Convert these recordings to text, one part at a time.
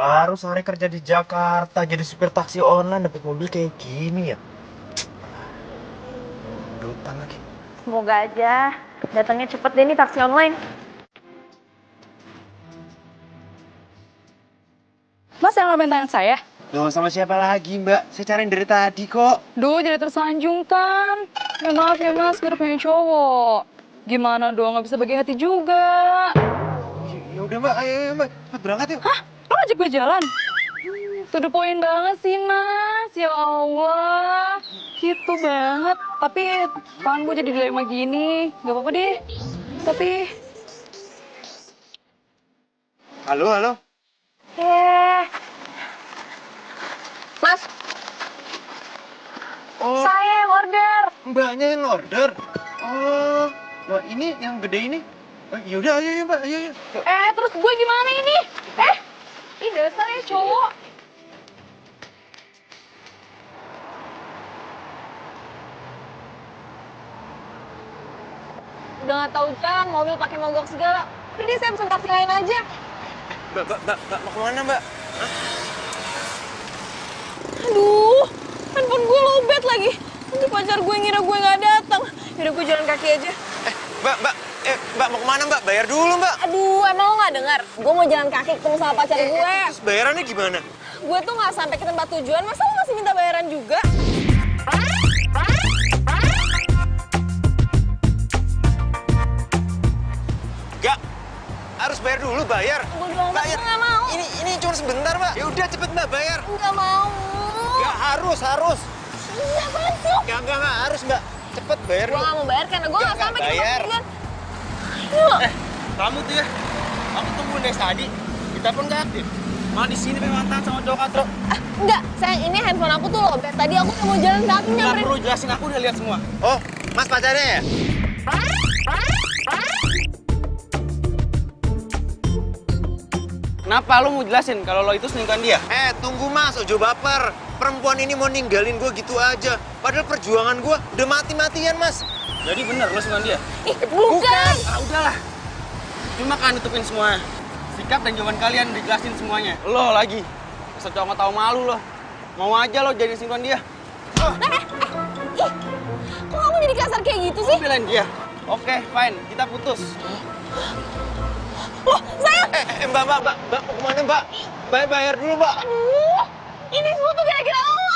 Harus hari kerja di Jakarta jadi supir taksi online dapat mobil kayak gini ya. Dutan lagi. Semoga aja datangnya cepet deh nih taksi online. Mas yang ngamen tangan saya? Loh, sama siapa lagi, Mbak? Saya cariin dari tadi kok. Duh, jadi tersanjung kan? Ya maaf ya mas, gue udah punya cowok. Gimana dong, gak bisa bagi hati juga. Ya udah, Mbak. Ayo, Mbak. Cepat berangkat yuk. Hah? Lo ngajak gue jalan? To the point banget sih mas, ya Allah. Gitu banget. Tapi tangan gue jadi dilema gini. Gak apa-apa deh. Tapi... Halo, halo. Mas, Oh, saya yang order. Mbaknya yang order. Oh, wah ini yang gede ini. Oh, yaudah, ayo, Mbak. Ayo, ayo. terus gue gimana ini? Ih dasarnya cowok. Udah nggak tahu jalan, mobil pakai mogok segala. Udah deh, saya pesen taksi lain aja. Mbak, mau kemana, Mbak? Aduh, handphone gue lowbat lagi. Nanti pacar gue ngira gue nggak datang. Yaudah gue jalan kaki aja. Mbak, mau kemana, Mbak? Bayar dulu, Mbak. Aduh, emang lo nggak dengar? Gue mau jalan kaki ketemu sama pacar gue. Terus bayarannya gimana? Gue tuh nggak sampai ke tempat tujuan, masa lo masih minta bayaran juga? Enggak. Harus bayar dulu, bayar. Gue bilang Bayar. nggak mau. Ini cuma sebentar, Mbak. Ya udah, cepet, Mbak, bayar. Nggak mau. Enggak, harus. Iya, apaan sih lo? Enggak, harus, Mbak. Cepet bayar Gue dulu. nggak mau bayar karena gue nggak Nggak sampai ke tempat bayar. tujuan. Yuk. Kamu tuh ya, aku tungguin dari tadi. Kita pun nggak aktif. Malah di sini mantan sama cowok katro. Enggak, sayang, ini handphone aku tuh lowbat. Tadi aku udah mau jalan kaki Nggak nyamperin. perlu jelasin, aku udah lihat semua. Oh, Mas pacarnya ya? Kenapa lu mau jelasin kalau lo itu selingkuhan dia? Tunggu Mas, ojo baper. Perempuan ini mau ninggalin gue gitu aja. Padahal perjuangan gue udah mati-matian, Mas. Jadi bener lo selingkuhan dia? Ih, bukan. Ah udahlah. Cuma kan nutupin semua. Sikap dan jawaban kalian dijelasin semuanya. Lo lagi. Masa cowok nggak tahu malu lo. Mau aja lo jadi selingkuhan dia. Ih, kok kamu jadi kasar kayak gitu sih? Lo belain dia. Oke, fine. Kita putus. Loh, sayang. Mbak, mau kemana, Mbak? Bayar dulu, Mbak. Aduh, ini semua tuh gara-gara Allah.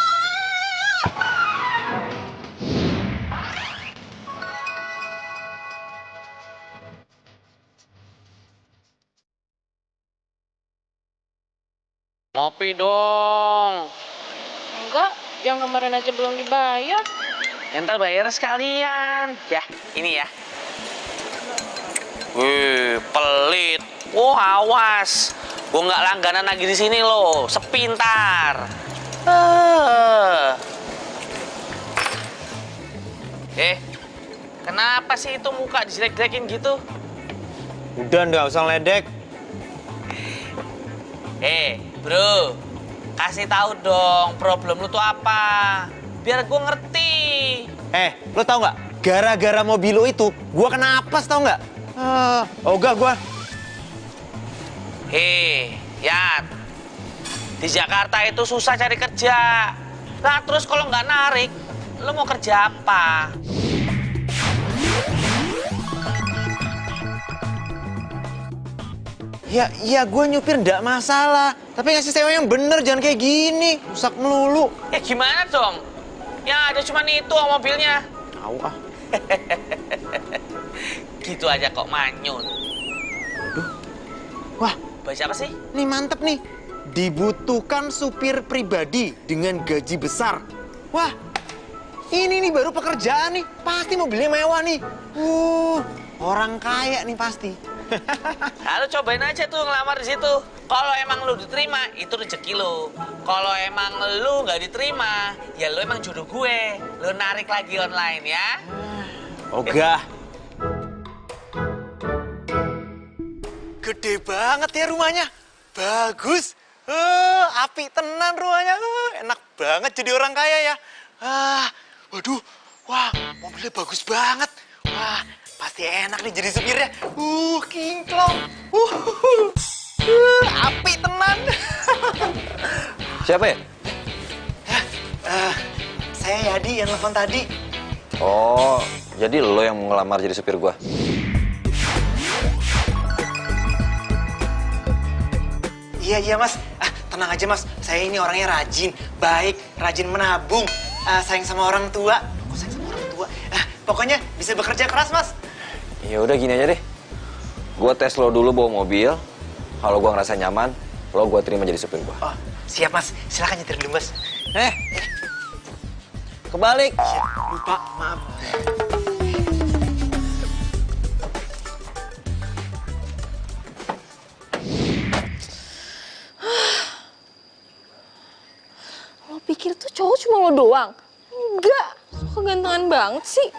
Ngopi dong. Enggak, yang kemarin aja belum dibayar. Entar bayar sekalian. Ya, ini ya. Wih, pelit. Awas. Gue nggak langganan lagi di sini loh. Sepintar. Kenapa sih itu muka dijelek-jelekin gitu? Udah, nggak usah ledek. Bro, kasih tahu dong problem lu tuh apa, biar gue ngerti. Lo tau nggak? Gara-gara mobil lo itu, gue kena apes tau nggak? Ogah gue. Yat, di Jakarta itu susah cari kerja. Nah terus kalau nggak narik, lu mau kerja apa? Ya gue nyupir nggak masalah. Tapi ngasih sewa yang bener, jangan kayak gini. Rusak melulu. Gimana dong? Yang ada cuma itu mobilnya. Tahu ah. Gitu aja kok manyun. Wah, Baca apa sih? nih mantep nih. Dibutuhkan supir pribadi dengan gaji besar. Wah, ini nih baru pekerjaan nih. Pasti mobilnya mewah nih. Orang kaya nih pasti. Lalu cobain aja tuh ngelamar di situ. Kalau emang lu diterima, itu rezeki lu. Kalau emang lu nggak diterima, ya lu emang jodoh gue. Lu narik lagi online ya. Ogah. Gede banget ya rumahnya. Bagus. Api tenan rumahnya. Enak banget jadi orang kaya ya. Waduh. Wah, mobilnya bagus banget. Wah, pasti enak nih jadi supirnya. Kinclong. Api tenan. Siapa ya? Saya Yadi yang telepon tadi. Oh, jadi lo yang mau ngelamar jadi supir gua? Iya mas, tenang aja mas. Saya ini orangnya rajin, baik, rajin menabung, sayang sama orang tua. Kok sayang sama orang tua? Pokoknya bisa bekerja keras mas. Ya udah gini aja deh. Gua tes lo dulu bawa mobil. Kalau gua ngerasa nyaman, lo gua terima jadi supir gua. Oh, siap mas. Silakan nyetir dulu mas. Kebalik. Ya, lupa, maaf. Lo pikir tuh cowok cuma lo doang? Enggak, kegantengan banget sih.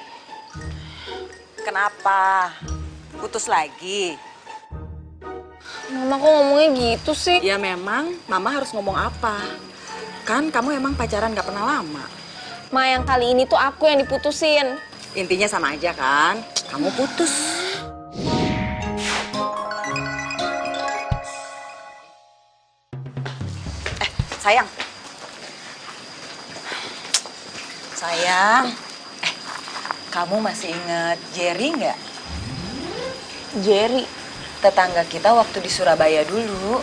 Kenapa? Putus lagi? Mama kok ngomongnya gitu sih? Ya memang, Mama harus ngomong apa? Kan kamu emang pacaran gak pernah lama. Ma, yang kali ini tuh aku yang diputusin. Intinya sama aja kan? Kamu putus. Sayang. Sayang. Kamu masih inget Jerry nggak? Jerry. Tetangga kita waktu di Surabaya dulu.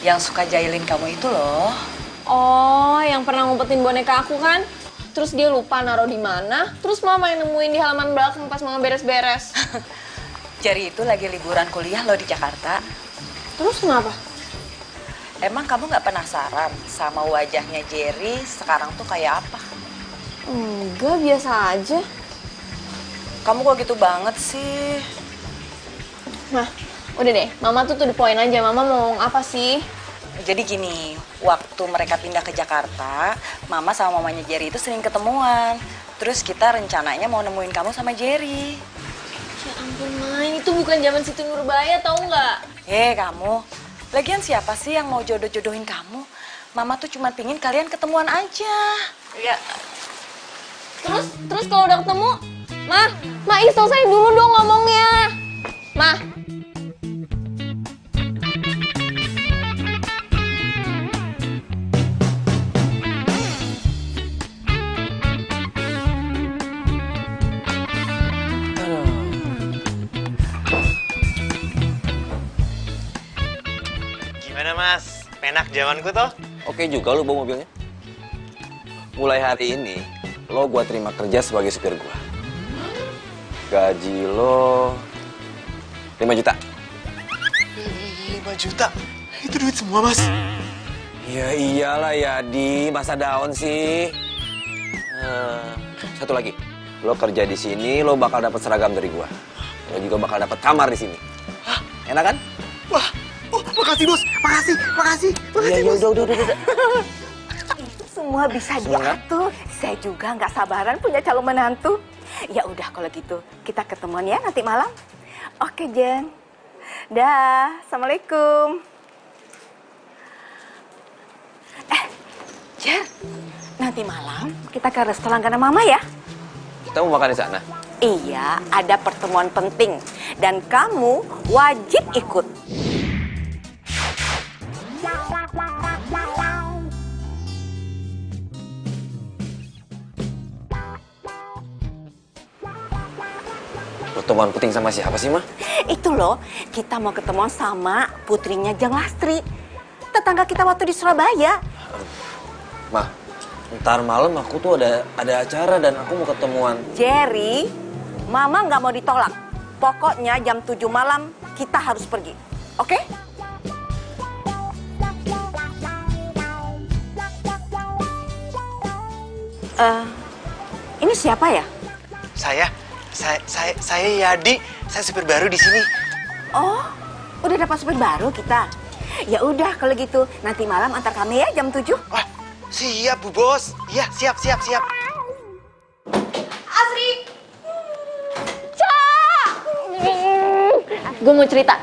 Yang suka jahilin kamu itu loh. Oh, yang pernah ngumpetin boneka aku kan? Terus dia lupa naruh di mana. Terus mama yang nemuin di halaman belakang pas mama beres-beres. Jerry itu lagi liburan kuliah loh di Jakarta. Terus kenapa? Emang kamu nggak penasaran sama wajahnya Jerry sekarang tuh kayak apa? Enggak, biasa aja. Kamu kok gitu banget sih? Nah, udah deh. Mama tuh to the point aja. Mama mau ngomong apa sih? Jadi gini, waktu mereka pindah ke Jakarta, Mama sama mamanya Jerry itu sering ketemuan. Terus kita rencananya mau nemuin kamu sama Jerry. Ya ampun, Ma. Itu bukan zaman Siti Nurbaya, tau nggak? Kamu. Lagian siapa sih yang mau jodoh-jodohin kamu? Mama tuh cuma pingin kalian ketemuan aja. Ya. Terus kalau udah ketemu, Ma, selesai dulu dong ngomongnya. Ma. Gimana mas? Penak zamanku toh? Oke juga lo bawa mobilnya. Mulai hari ini, lo gua terima kerja sebagai supir gua. Gaji lo 5 juta. 5 juta? Itu duit semua mas? Ya iyalah Yadi, masa daun sih. Satu lagi, lo kerja di sini, lo bakal dapat seragam dari gua. Lo juga bakal dapat kamar di sini. Hah? Enak kan? Wah, makasih bos, makasih. Iya, udah. Semua bisa Semangat. diatur. Saya juga nggak sabaran punya calon menantu. Ya udah kalau gitu kita ketemuan ya nanti malam. Oke Jen. Dah, assalamualaikum. Jen, nanti malam kita ke restoran karena Mama ya. Kita mau makan di sana. Iya, ada pertemuan penting dan kamu wajib ikut. Pertemuan penting sama siapa sih, Mah? Itu loh, kita mau ketemuan sama putrinya Jang Lastri. Tetangga kita waktu di Surabaya. Mah, ntar malam aku tuh ada acara dan aku mau ketemuan. Jerry, Mama nggak mau ditolak. Pokoknya jam 7 malam kita harus pergi. Oke? Ini siapa ya? Saya Yadi, saya supir baru di sini. Oh, udah dapat supir baru kita. Ya udah kalau gitu, nanti malam antar kami ya jam 7. Wah, siap Bu Bos. Iya, siap. Asri! Gue mau cerita.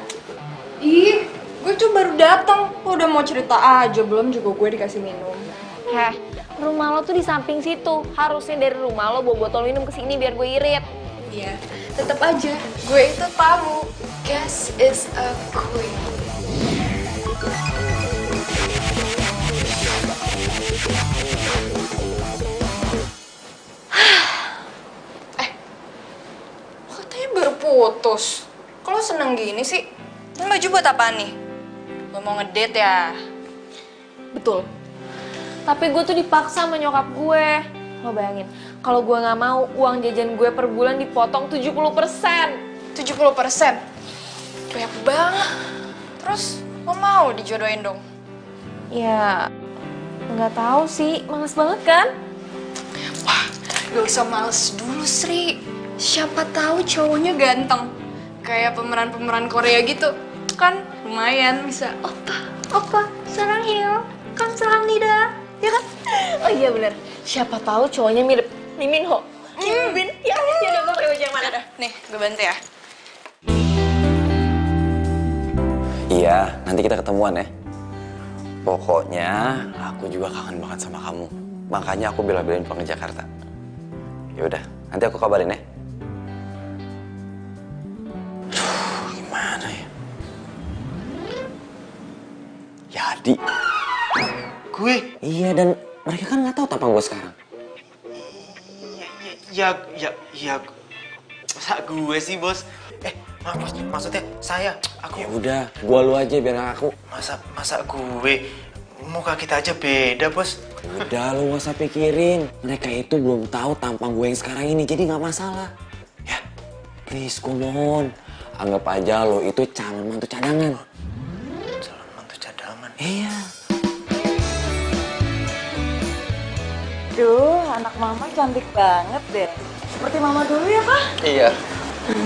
Ih, gue tuh baru datang. Lo udah mau cerita aja, belum juga gue dikasih minum. Rumah lo tuh di samping situ. Harusnya dari rumah lo bawa botol minum ke sini biar gue irit. Iya, tetap aja. Gue itu tamu. Guest is a queen. gini sih? Ini baju buat apaan nih? Lo mau ngedate ya? Betul. Tapi gue tuh dipaksa sama nyokap gue. Lo bayangin, kalau gue nggak mau, uang jajan gue per bulan dipotong 70%. 70%? Banyak banget. Terus lo mau dijodohin dong? Ya, nggak tahu sih. Males banget kan? Wah, gak usah males dulu, Sri. Siapa tahu cowoknya ganteng. Kayak pemeran-pemeran Korea gitu. Kan lumayan bisa. Opa, sarangheyo. Kamsahamnida. Ya kan? Oh iya bener. Siapa tahu cowoknya mirip Lee Min Ho. Kim Bin. Ya udah gue pakai baju yang mana? Nih, gue bantu ya. Iya, nanti kita ketemuan ya. Pokoknya aku juga kangen banget sama kamu. Makanya aku bela-belain pulang ke Jakarta. Ya udah, nanti aku kabarin ya. Aduh, gimana ya? Yadi. Gue? Iya, dan mereka kan nggak tahu tampang gue sekarang. Ya, masa gue sih, Bos? Bos, maksudnya saya, aku... Ya udah, gua lu aja biar nggak aku. Masa gue? Muka kita aja beda, Bos. Udah, lu nggak usah pikirin. Mereka itu belum tahu tampang gue yang sekarang ini, jadi nggak masalah. Ya, please, gue mohon. Anggap aja lo itu calon mantu cadangan. Calon mantu cadangan? Iya. Duh, anak mama cantik banget deh. Seperti mama dulu ya, Pak? Iya.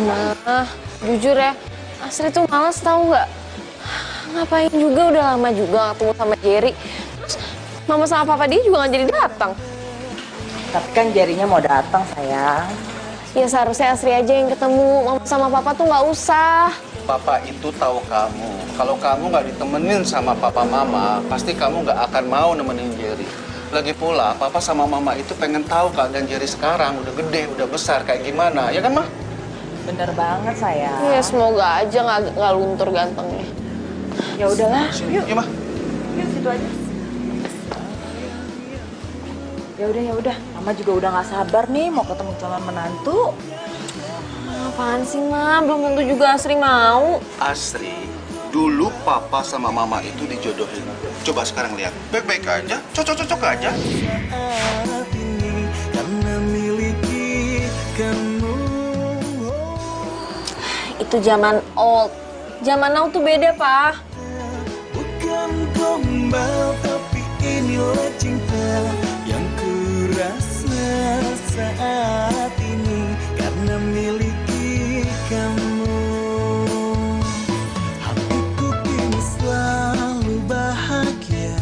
Nah, jujur ya, Asri tuh males tahu nggak? Ngapain juga, udah lama juga ketemu sama Jerry. Terus mama sama papa dia juga nggak jadi datang. Tapi kan Jerinya mau datang, sayang. Ya seharusnya Asri aja yang ketemu, mama sama papa tuh nggak usah. Papa itu tahu kamu. Kalau kamu nggak ditemenin sama papa mama, pasti kamu nggak akan mau nemenin Jerry. Lagi pula, papa sama mama itu pengen tahu keadaan Jerry sekarang. Udah gede, udah besar, kayak gimana. Ya kan, Ma? Bener banget, sayang. Ya semoga aja nggak luntur gantengnya. Ya udahlah, Yuk, Ma. yuk situ aja. Ya udah. Mama juga udah nggak sabar nih mau ketemu calon menantu. Apaan sih, Ma? Belum tentu juga Asri mau. Asri, dulu papa sama mama itu dijodohin. Coba sekarang lihat, baik-baik aja, cocok-cocok aja. Itu zaman old. Zaman now tuh beda, Pak. Bukan gombal, tapi inilah cinta yang kurasa saat ini karena miliki kamu. Hatiku kini selalu bahagia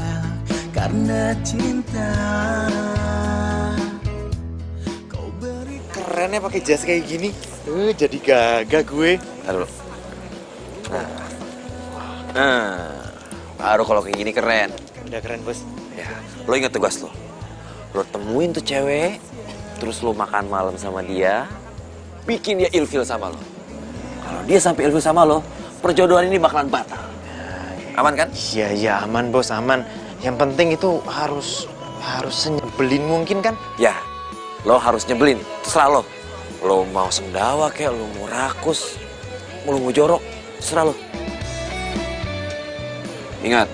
karena cinta. Keren ya pakai jas kayak gini. Jadi gagah gue. Taruh. Nah, baru kalau kayak gini keren. Udah keren, Bos. Ya, lo ingat tugas lo. Lo temuin tuh cewek, terus lo makan malam sama dia, bikin dia ilfil sama lo. Kalau dia sampai ilfil sama lo, perjodohan ini bakalan batal. Aman kan? Iya, aman, Bos, aman. Yang penting itu harus nyebelin mungkin kan? Ya, lo harus nyebelin, terserah lo. Lo mau sendawa kayak, lo mau rakus, lo mau jorok, terserah lo. Ingat,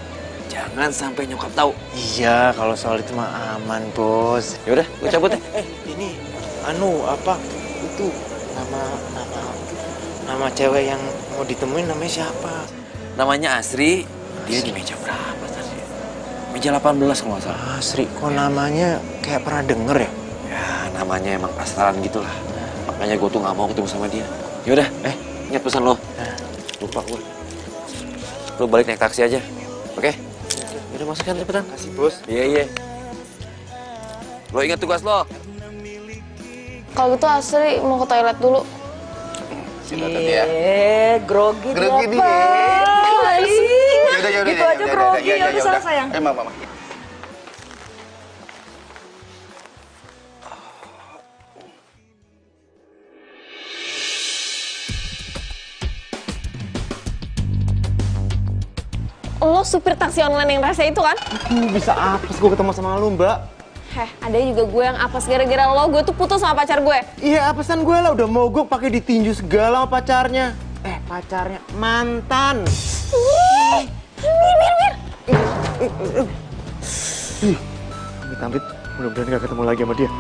jangan sampai nyokap tahu. Iya, kalau soal itu mah aman, Bos. Ya udah, gue cabut ya. Ini itu nama cewek yang mau ditemuin namanya siapa? Namanya Asri, dia di meja berapa tadi? Meja 18 kalau nggak salah. Asri, kok namanya kayak pernah denger ya? Ya, namanya emang pasaran gitu lah. Makanya gue tuh nggak mau ketemu sama dia. Yaudah, ingat pesan lo. Lupa gue. Lo balik naik taksi aja, oke? Udah masuk kan cepetan. Kasih, Bos. Iya. Lo ingat tugas lo. Kalau gitu Asri mau ke toilet dulu. Grogi dia, Grogi dia. Pak. Yaudah, Gitu aja grogi, ya udah sana, sayang. Mama. Lo supir taksi online yang rasa itu kan? Bisa apes gue ketemu sama lu, Mbak. Ada juga gue yang apes gara-gara lo, gue tuh putus sama pacar gue. Iya, apesan gue lah udah mogok pakai ditinju segala sama pacarnya. pacarnya mantan. Amit-amit, mudah-mudahan gak ketemu lagi sama dia.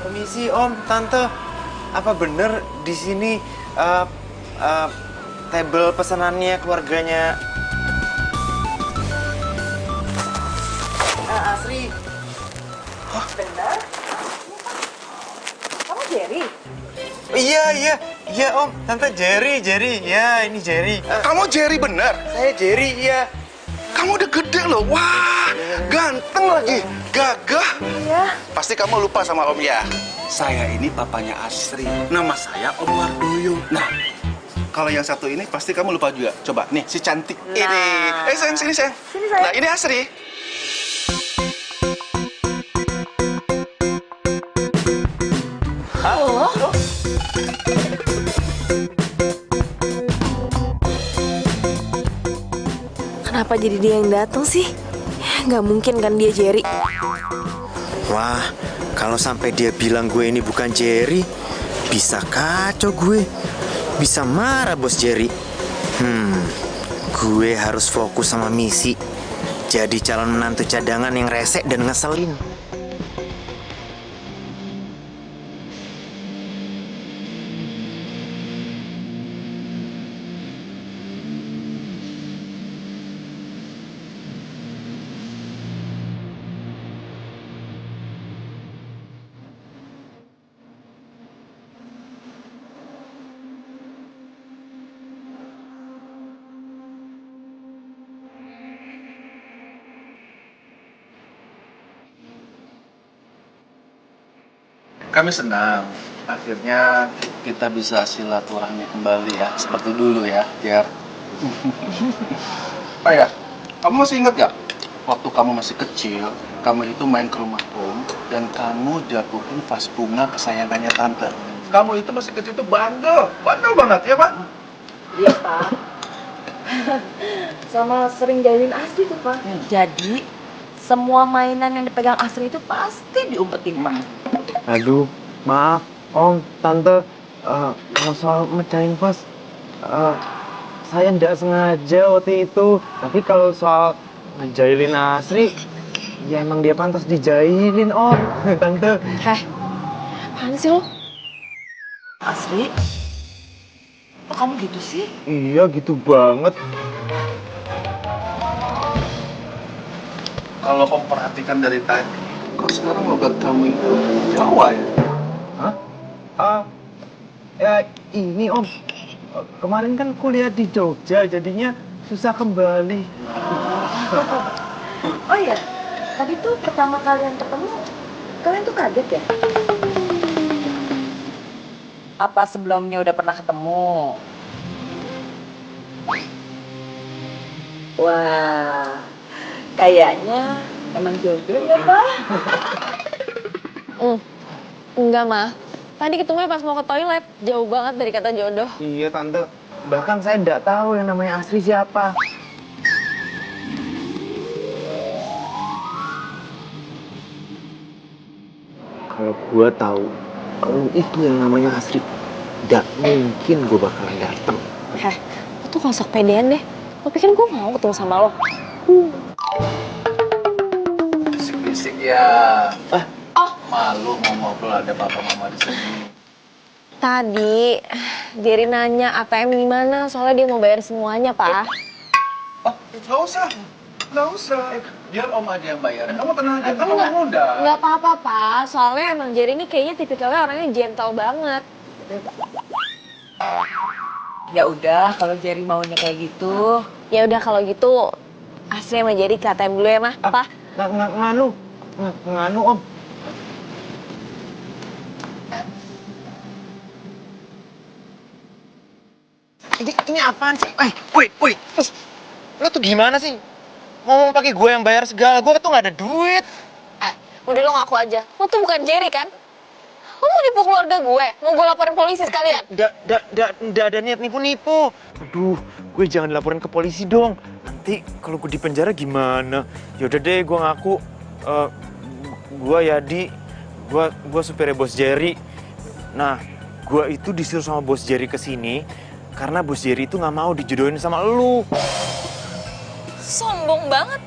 Permisi Om, Tante. Apa bener di sini table pesanannya keluarganya Asri? Bener? Kamu Jerry? Iya Om, Tante Jerry. Ya, ini Jerry. Kamu Jerry bener? Saya Jerry, iya. Kamu udah gede loh. Wah, ganteng lagi. Gagah. Iya. Pasti kamu lupa sama Om ya. Saya ini papanya Asri. Nama saya Om Wardoyo. Nah, kalau yang satu ini pasti kamu lupa juga. Coba, nih si cantik ini. Sayang, sini sayang. Sini, sayang. Nah, ini Asri. Oh. Kenapa jadi dia yang datang sih? Nggak mungkin kan dia Jerry. Wah, kalau sampai dia bilang gue ini bukan Jerry, bisa kacau gue. Bisa marah bos Jerry. Gue harus fokus sama misi. Jadi calon menantu cadangan yang resek dan ngeselin. Kami senang. Akhirnya kita bisa silaturahmi kembali ya. Seperti dulu ya, Jer. Oh ya, kamu masih ingat gak? Waktu kamu masih kecil, kamu itu main ke rumah Om dan kamu jatuhin vas bunga kesayangannya Tante. Kamu itu masih kecil tuh bandel banget ya Pak? Iya, Pak. Sama sering jahilin Asri tuh, Pak. Jadi, semua mainan yang dipegang Asri itu pasti diumpetin, Pak. Aduh, maaf Om, Tante. Kalau soal mecahin vas, saya tidak sengaja waktu itu. Tapi kalau soal ngejailin Asri, ya emang dia pantas dijailin Om, Tante. Apaan sih lo? Asri? Kok kamu gitu sih? Iya, gitu banget. Kalau Om perhatikan dari tadi, kok sekarang logat kamu itu Jawa ya? Hah? Ya ini Om, kemarin kan kuliah di Jogja, jadinya susah kembali. Oh iya, tadi tuh pertama kalian ketemu, kalian tuh kaget ya? Apa sebelumnya udah pernah ketemu? Wah, kayaknya emang jodoh ya, Pak? Enggak, Ma. Tadi ketemunya pas mau ke toilet. Jauh banget dari kata jodoh. Iya Tante, bahkan saya tidak tahu yang namanya Asri siapa. Kalau gua tahu kalau itu yang namanya Asri, gak mungkin gue bakalan datang. Lo tuh gak sok pedean deh. Lo pikir gue mau ketemu sama lo? Bisik-bisik ya. Malu mau ngobrol ada papa mama di sini. Tadi, Jerry nanya ATM di mana, soalnya dia mau bayar semuanya, Pak. Nggak usah. Biar Om aja yang bayar. Kamu tenang aja, kamu nggak muda. Nggak apa-apa, Pak. Soalnya emang Jerry ini kayaknya tipikalnya orangnya gentle banget. Ya udah, kalau Jerry maunya kayak gitu. Ya udah kalau gitu, Asri sama Jerry ke ATM dulu ya, Mah. Pak. Nganu Om. Ini apaan sih? Woi. Lo tuh gimana sih? Ngomong pakai gue yang bayar segala, gue tuh nggak ada duit. Udah lo ngaku aja. Lo tuh bukan Jerry kan? Lo mau nipu keluarga gue? Mau gue laporin polisi sekalian? Nggak ada niat nipu-nipu. Aduh, gue jangan dilaporin ke polisi dong. Nanti kalau gue di penjara gimana? Yaudah deh, gue ngaku. Gua Yadi, gua supirnya Bos Jerry. Nah, gua itu disuruh sama Bos Jerry ke sini karena Bos Jerry itu nggak mau dijodohin sama lu. Sombong banget.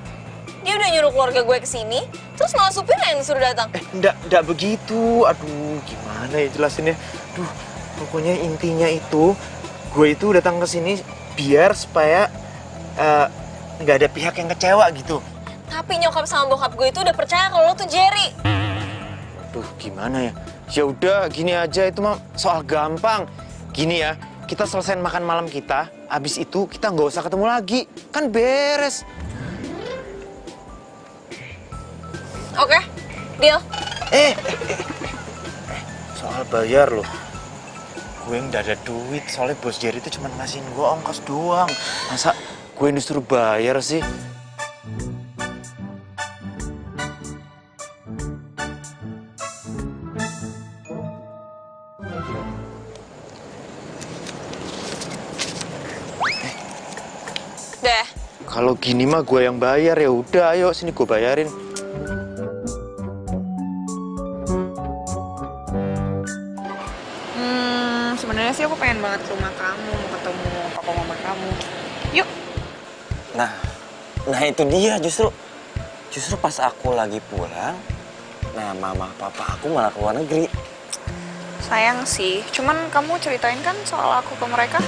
Dia udah nyuruh keluarga gue ke sini, terus malah supirnya yang disuruh datang. Enggak begitu. Aduh, gimana ya jelasinnya? Duh, pokoknya intinya itu, gue itu datang ke sini biar supaya nggak ada pihak yang kecewa gitu. Tapi nyokap sama bokap gue itu udah percaya kalau lo tuh Jerry. Aduh, gimana ya? Ya udah, gini aja, itu mah soal gampang. Gini ya, kita selesaiin makan malam kita, abis itu kita nggak usah ketemu lagi, kan beres. Oke, deal. Soal bayar loh. Gue nggak ada duit, soalnya Bos Jerry itu cuma ngasihin gue ongkos doang. Masa gue disuruh bayar sih? Deh. Kalau gini mah gue yang bayar, ya udah, ayo sini gue bayarin. Sebenarnya sih aku pengen banget ke rumah kamu, mau ketemu papa mama kamu. Yuk. Nah itu dia justru pas aku lagi pulang, nah mama papa aku malah ke luar negeri. Sayang sih, cuman kamu ceritain kan soal aku ke mereka?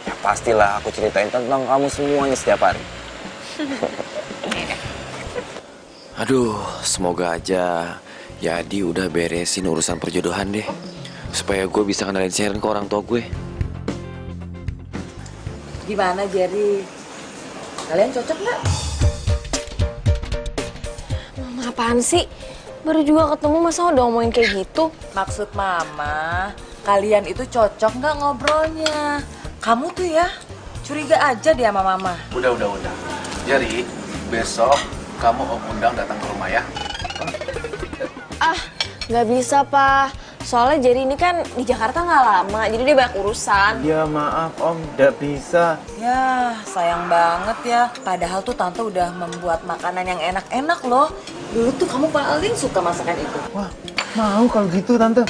Ya pastilah aku ceritain tentang kamu semuanya setiap hari. Aduh, semoga aja Yadi udah beresin urusan perjodohan deh. Supaya gue bisa kenalin Sharon ke orang tua gue. Gimana Jerry? Kalian cocok nggak? Mama apaan sih? Baru juga ketemu masa udah ngomongin kayak gitu? Maksud mama, kalian itu cocok nggak ngobrolnya? Kamu tuh ya, curiga aja dia sama mama. Udah. Jadi, besok kamu Om undang datang ke rumah ya. Nggak bisa, Pak. Soalnya Jerry ini kan di Jakarta nggak lama, jadi dia banyak urusan. Ya maaf Om, nggak bisa. Ya, sayang banget ya. Padahal tuh tante udah membuat makanan yang enak-enak loh. Dulu tuh kamu paling suka masakan itu. Wah, mau kalau gitu Tante.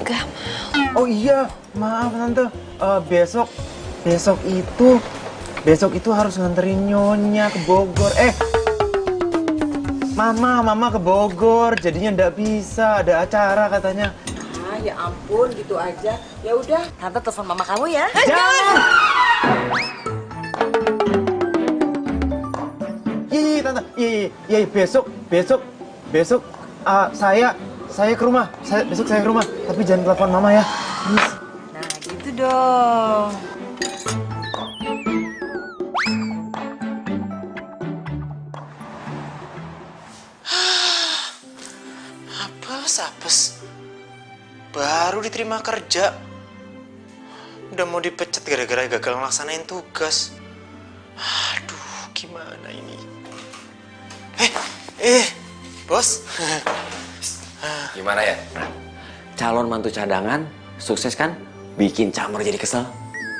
Nggak mau. Oh iya, maaf Tante. Besok itu harus nganterin Nyonya ke Bogor. Mama ke Bogor, jadinya nggak bisa, ada acara katanya. Ah, ya ampun, gitu aja. Ya udah, tante telepon mama kamu ya. Jangan! Iya Tante, iya besok saya ke rumah. Besok saya ke rumah, tapi jangan telepon Mama ya. Please. Nah, gitu dong. Apes. Baru diterima kerja. Udah mau dipecat gara-gara gagal ngelaksanain tugas. Aduh, gimana ini? Bos. Gimana ya? Calon mantu cadangan, sukses kan? Bikin Camar jadi kesel.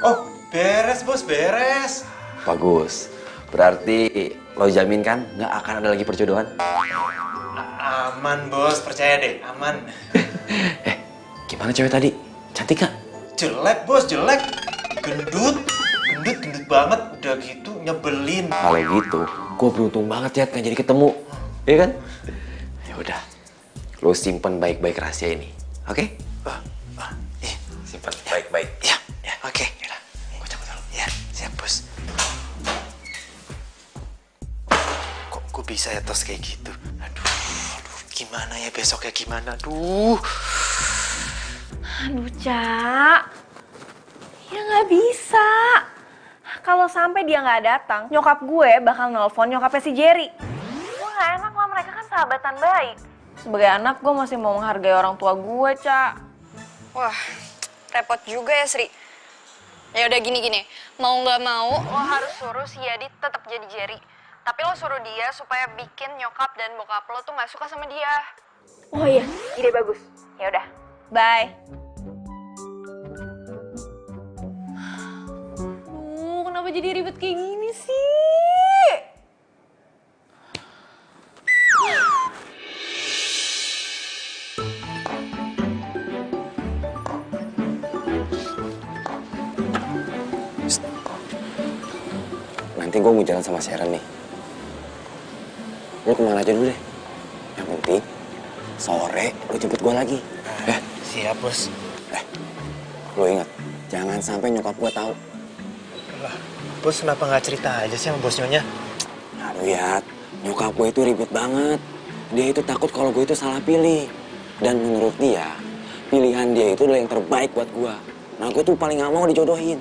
Oh, beres bos, beres. Bagus. Berarti lo jamin kan nggak akan ada lagi perjodohan? Aman bos, percaya deh, aman. Gimana cewek tadi? Cantik gak? Jelek bos, jelek. Gendut banget. Udah gitu nyebelin. Kalau gitu, gue beruntung banget ya kan jadi ketemu. Iya kan? Ya udah, lo simpen baik-baik rahasia ini, oke? Simpen baik-baik. Ya, oke. Gue cabut dulu. Ya, siap bos. Kok gue bisa ya tos kayak gitu? Aduh, gimana ya besoknya gimana? Aduh, Cak. Ya nggak bisa. Kalau sampai dia nggak datang, nyokap gue bakal nelfon nyokapnya si Jerry. Gue nggak enak lah, mereka kan sahabatan baik. Sebagai anak, gue masih mau menghargai orang tua gue, Cak. Wah, repot juga ya Sri. Ya udah gini. Mau nggak mau, lo harus suruh si Yadi tetap jadi Jerry. Tapi lo suruh dia supaya bikin nyokap dan bokap lo tuh nggak suka sama dia. Oh iya, ide bagus. Ya udah, bye. Kenapa jadi ribet kayak gini sih? Nanti gue mau jalan sama Sharon nih. Lu kemana aja dulu deh. Yang penting, sore lu jemput gue lagi. Siap, Bos. Lu ingat, jangan sampai nyokap gue tahu. Lah, Bos kenapa nggak cerita aja sih sama Bos Nyonya? Aduh ya, nyokap gue itu ribet banget. Dia itu takut kalau gue itu salah pilih. Dan menurut dia, pilihan dia itu adalah yang terbaik buat gue. Nah, gue tuh paling gak mau dijodohin.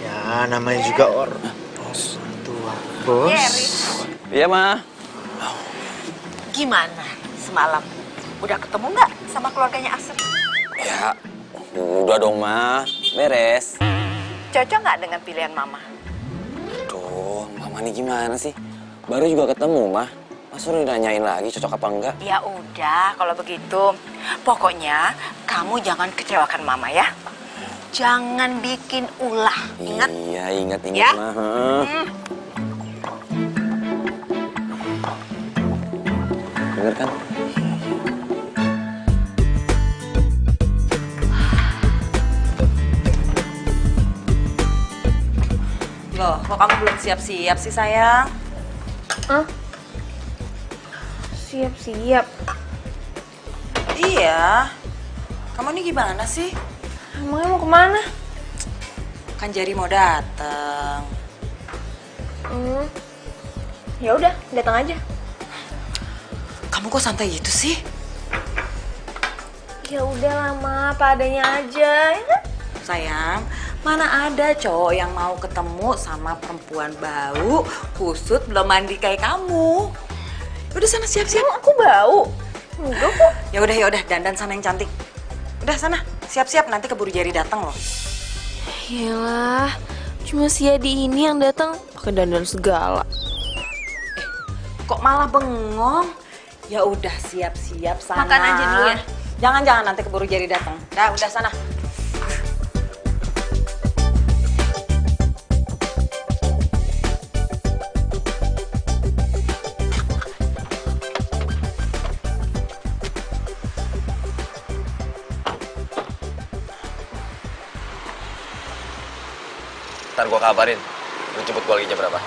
Ya, namanya juga Bos tua. Bos. Iya, Ma. Gimana semalam? Udah ketemu nggak sama keluarganya Asri? Ya, udah dong, Ma. Beres. Cocok nggak dengan pilihan Mama? Tuh, Mama nih gimana sih? Baru juga ketemu, Ma. Masa udah nanyain lagi cocok apa enggak? Ya udah, kalau begitu. Pokoknya kamu jangan kecewakan Mama ya. Jangan bikin ulah. Ingat? Iya, ingat, Ya? Ma. Bener kan? Loh, kok kamu belum siap-siap sih sayang? Siap-siap. Iya. Kamu ini gimana sih? Emangnya mau kemana? Kan Jerry mau datang. Ya udah, datang aja. Kamu kok santai gitu sih? Ya udah lama, apa adanya aja, ya kan? Sayang, mana ada cowok yang mau ketemu sama perempuan bau, kusut, belum mandi kayak kamu. Udah sana siap-siap. Emang aku bau? Enggak kok. Ya udah, dandan sana yang cantik. Udah sana, siap-siap nanti keburu Jerry datang loh. Yalah, cuma si Adi ini yang datang pakai dandan segala. Kok malah bengong? Ya udah siap-siap sana. Makan aja dulu ya. Jangan nanti keburu Jerry datang. Udah sana. Ntar gue kabarin. Lu jemput gue lagi jam berapa?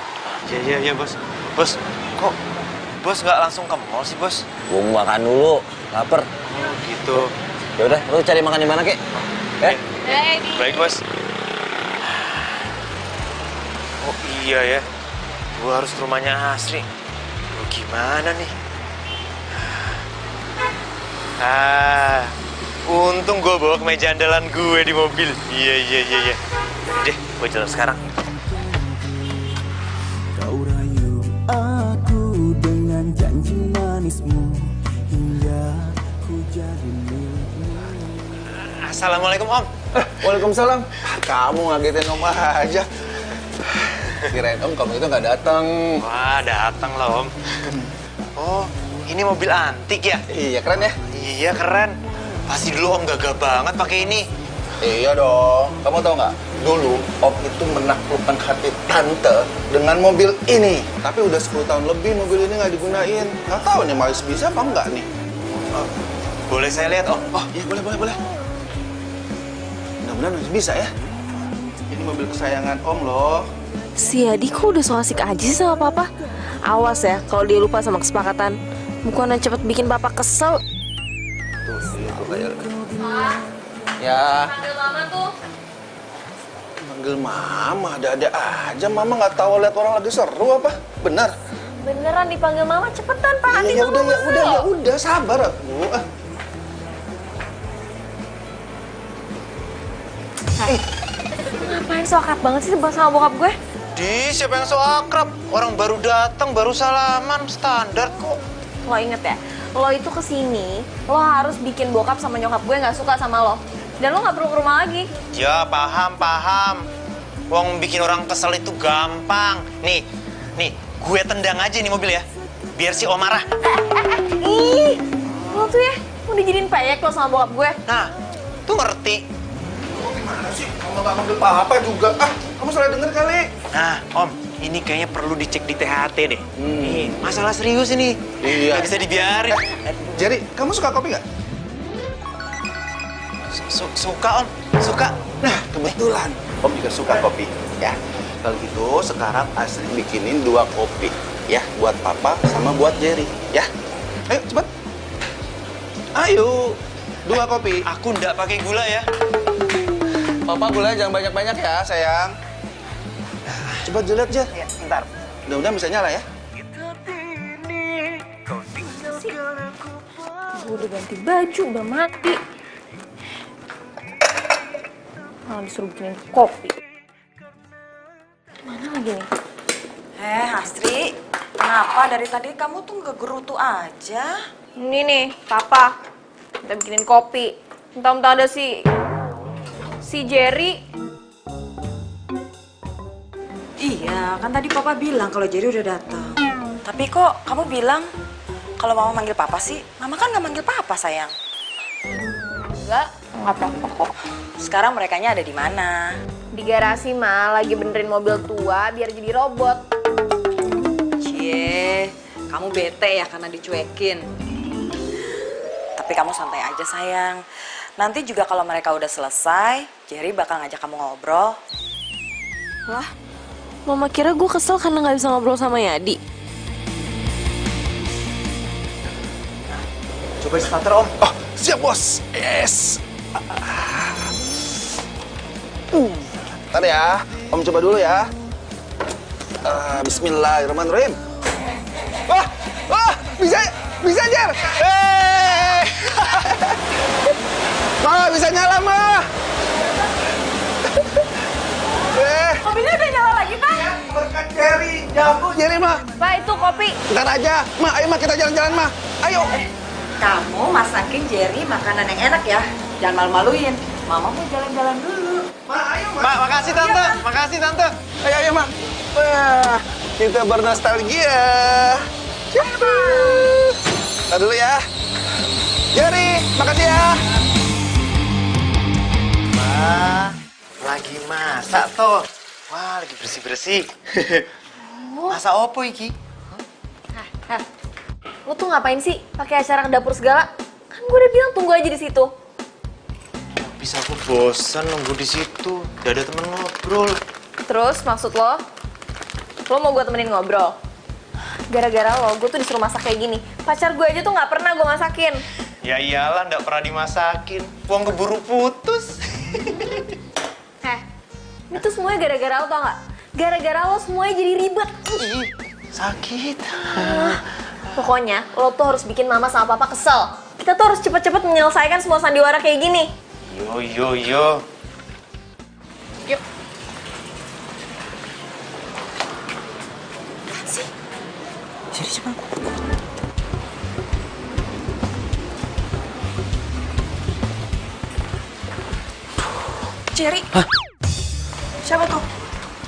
Iya, Bos. Bos, kok Bos nggak langsung ke mall sih, Bos? Gue mau makan dulu. Laper. Oh, gitu. Ya udah, lu cari makan di mana, Kek? Ya? Baik, Bos. Oh iya ya, gue harus ke rumahnya Asri. Gimana nih? Untung gue bawa kemeja andalan gue di mobil. Iya. Deh, gue jalan sekarang. Kau rayu aku dengan janji manismu hingga ku jadi milikmu. Assalamualaikum, Om. Waalaikumsalam. Kamu ngagetin Om aja. Kirain Om kamu itu nggak datang. Wah, datang lah, Om. Oh, ini mobil antik ya? Iya, keren ya? Iya, keren. Pasti dulu Om gagah banget pakai ini. Iya dong. Kamu tahu nggak? Dulu Om itu menaklukkan hati tante dengan mobil ini. Tapi udah 10 tahun lebih mobil ini nggak digunain. Nggak tahu nih masih bisa apa nggak nih? Oh, boleh saya lihat, Om? Oh iya boleh. Mudah-mudahan masih bisa ya. Ini mobil kesayangan Om loh. Si Adi kok udah so asik aja sih sama papa? Awas ya, kalau dia lupa sama kesepakatan. Bukannya cepet bikin papa kesel. Tuh kayak. Ya. Panggil mama tuh. Manggil Mama, ada-ada aja. Mama nggak tahu lihat orang lagi seru apa? Benar? Beneran dipanggil mama, cepetan Pak. Nanti Ya mama kesel. udah, sabar aku. Ngapain so akrab banget sih sama bokap gue? Di siapa yang so akrab? Orang baru datang, baru salaman, standar kok. Lo inget ya, lo itu kesini, lo harus bikin bokap sama nyokap gue nggak suka sama lo. Dan lo nggak perlu ke rumah lagi. Ya, paham. Wong bikin orang kesel itu gampang. Nih, gue tendang aja nih mobil ya. Biar si Om marah. Ih, lo tuh ya mau dijadiin peyek lo sama bokap gue. Nah, tuh ngerti. sih? Mama gak manggil papa juga. Ah, kamu salah denger kali. Nah, Om, ini kayaknya perlu dicek di THT deh. Nih, masalah serius ini. Iya. Gak bisa dibiarin. Jerry, kamu suka kopi nggak? Suka, Om. Suka. Nah, kebetulan Om juga suka kopi. Ya, kalau gitu sekarang Asri bikinin 2 kopi. Ya, buat papa sama buat Jerry. Ya, ayo cepet. Ayo, 2 kopi. Aku ndak pakai gula ya. Papa gulanya jangan banyak-banyak ya, sayang. Coba dilihat, Jer. Ya, bentar. Mudah-mudahan bisa nyala ya. Gue udah ganti baju, udah mati. Malah disuruh bikinin kopi. Mana lagi nih? Astri, kenapa dari tadi kamu tuh ngegerutu aja? Ini nih, Papa. Kita bikinin kopi. Entah-entah ada si Jerry. Iya, kan tadi Papa bilang kalau Jerry udah datang. Tapi kok kamu bilang kalau Mama manggil Papa sih? Mama kan nggak manggil Papa, sayang. Enggak apa-apa kok. Sekarang merekanya ada di mana? Di garasi, Ma. Lagi benerin mobil tua biar jadi robot. Cie, kamu bete ya karena dicuekin. Tapi kamu santai aja, sayang. Nanti juga kalau mereka udah selesai, Jerry bakal ngajak kamu ngobrol. Wah, Mama kira gue kesel karena nggak bisa ngobrol sama Yadi. Coba starter, Om. Oh, siap, Bos. Yes. Ntar ya, Om coba dulu ya. Bismillahirrahmanirrahim. Wah, bisa, Jer. Ma, bisa nyala, Ma. Kopinya udah nyala lagi, Pak? Ya, berkat Jerry. Jago, Jerry, Ma. Pak, itu kopi. Ntar aja. Ma, ayo, Ma, kita jalan-jalan, Ma. Ayo. Kamu masakin Jerry makanan yang enak ya. Jangan malu-maluin. Mama mau jalan-jalan dulu. Ma, ayo, Ma. Ma, makasih, Tante. Makasih, Tante. Ayo, Ma. Wah, kita bernostalgia. Nah dulu ya. Jerry, makasih ya. Ma, lagi masak toh. Wah, lagi bersih-bersih. Masak opo iki? Lu tuh ngapain sih pakai acara ke dapur segala? Kan gue udah bilang tunggu aja di situ. Bisa aku bosan nunggu di situ. Udah ada temen ngobrol. Terus maksud lo mau gue temenin ngobrol? Gara-gara lo, gue tuh disuruh masak kayak gini. Pacar gue aja tuh nggak pernah gue masakin. Ya iyalah, nggak pernah dimasakin. Uang keburu putus. Ini tuh semuanya gara-gara lo, tau nggak? Gara-gara lo semuanya jadi ribet. Ih, sakit. Pokoknya lo tuh harus bikin mama sama papa kesel. Kita tuh harus cepet-cepet menyelesaikan semua sandiwara kayak gini. Yo. Yuk. Jerry coba. Jerry. Hah? Siapa tuh?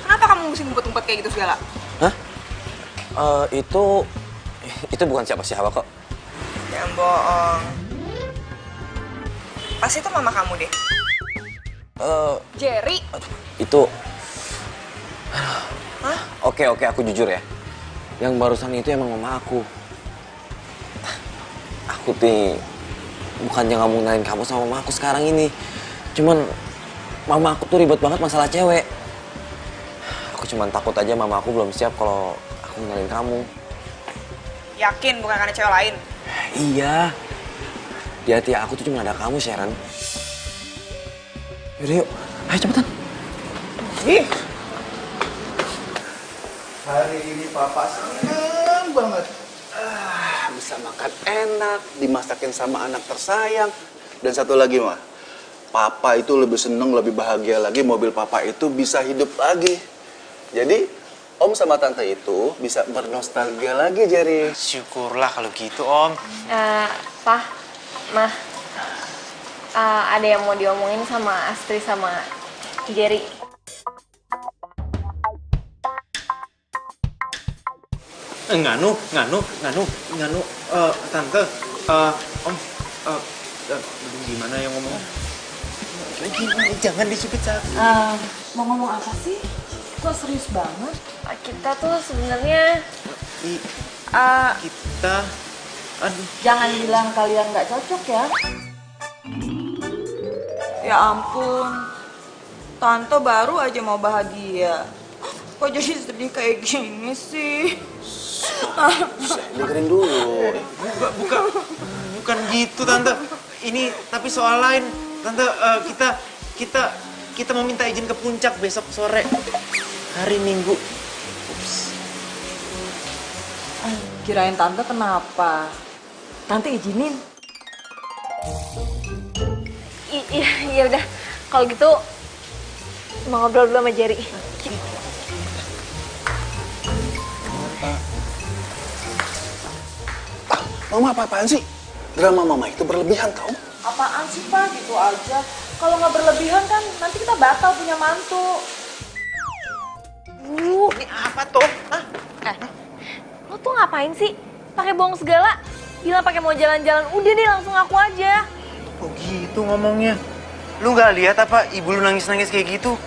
Kenapa kamu mesti ngumpet-ngumpet kayak gitu segala? Hah? Itu bukan siapa-siapa kok. Jangan bohong. Pasti itu mama kamu deh. Jerry. Itu... Hah? Oke, aku jujur ya. Yang barusan itu emang mama aku. Aku tuh bukannya nggak mau ngenalin kamu sama mama aku sekarang ini. Cuman mama aku tuh ribet banget masalah cewek. Aku cuman takut aja mama aku belum siap kalau aku ngenalin kamu. Yakin bukan karena cewek lain? Iya. Di hati aku tuh cuma ada kamu, Sharon. Yaudah yuk, ayo cepetan. Ih. Hari ini Papa senang banget. Bisa makan enak, dimasakin sama anak tersayang. Dan satu lagi, Ma. Papa itu lebih seneng, lebih bahagia lagi mobil Papa itu bisa hidup lagi. Jadi, Om sama Tante itu bisa bernostalgia lagi, Jerry. Syukurlah kalau gitu, Om. Pak, Mah, ada yang mau diomongin sama Astri sama Jerry. Nganu, Tante, Om, gimana yang ngomong? Gini, jangan disipit saat. Mau ngomong apa sih? Kok serius banget? Kita tuh sebenarnya Kita, aduh. Jangan bilang kalian nggak cocok ya. Ya ampun, Tante baru aja mau bahagia. Kok jadi sedih kayak gini sih? Dengerin dulu. Bukan gitu, Tante. Ini tapi soal lain. Tante, kita mau minta izin ke puncak besok sore. Hari Minggu. Kirain Tante kenapa? Tante izinin. Iya udah. Kalau gitu mau ngobrol dulu sama Jerry. Mama apa-apaan sih? Drama mama itu berlebihan tau? Apaan sih Pak? Gitu aja. Kalau nggak berlebihan kan nanti kita batal punya mantu. Ini apa tuh? Hah? Lo tuh ngapain sih? Pakai bohong segala? Bilang pakai mau jalan-jalan, udah deh langsung aku aja. Kok gitu ngomongnya? Lu nggak lihat apa ibu lu nangis-nangis kayak gitu?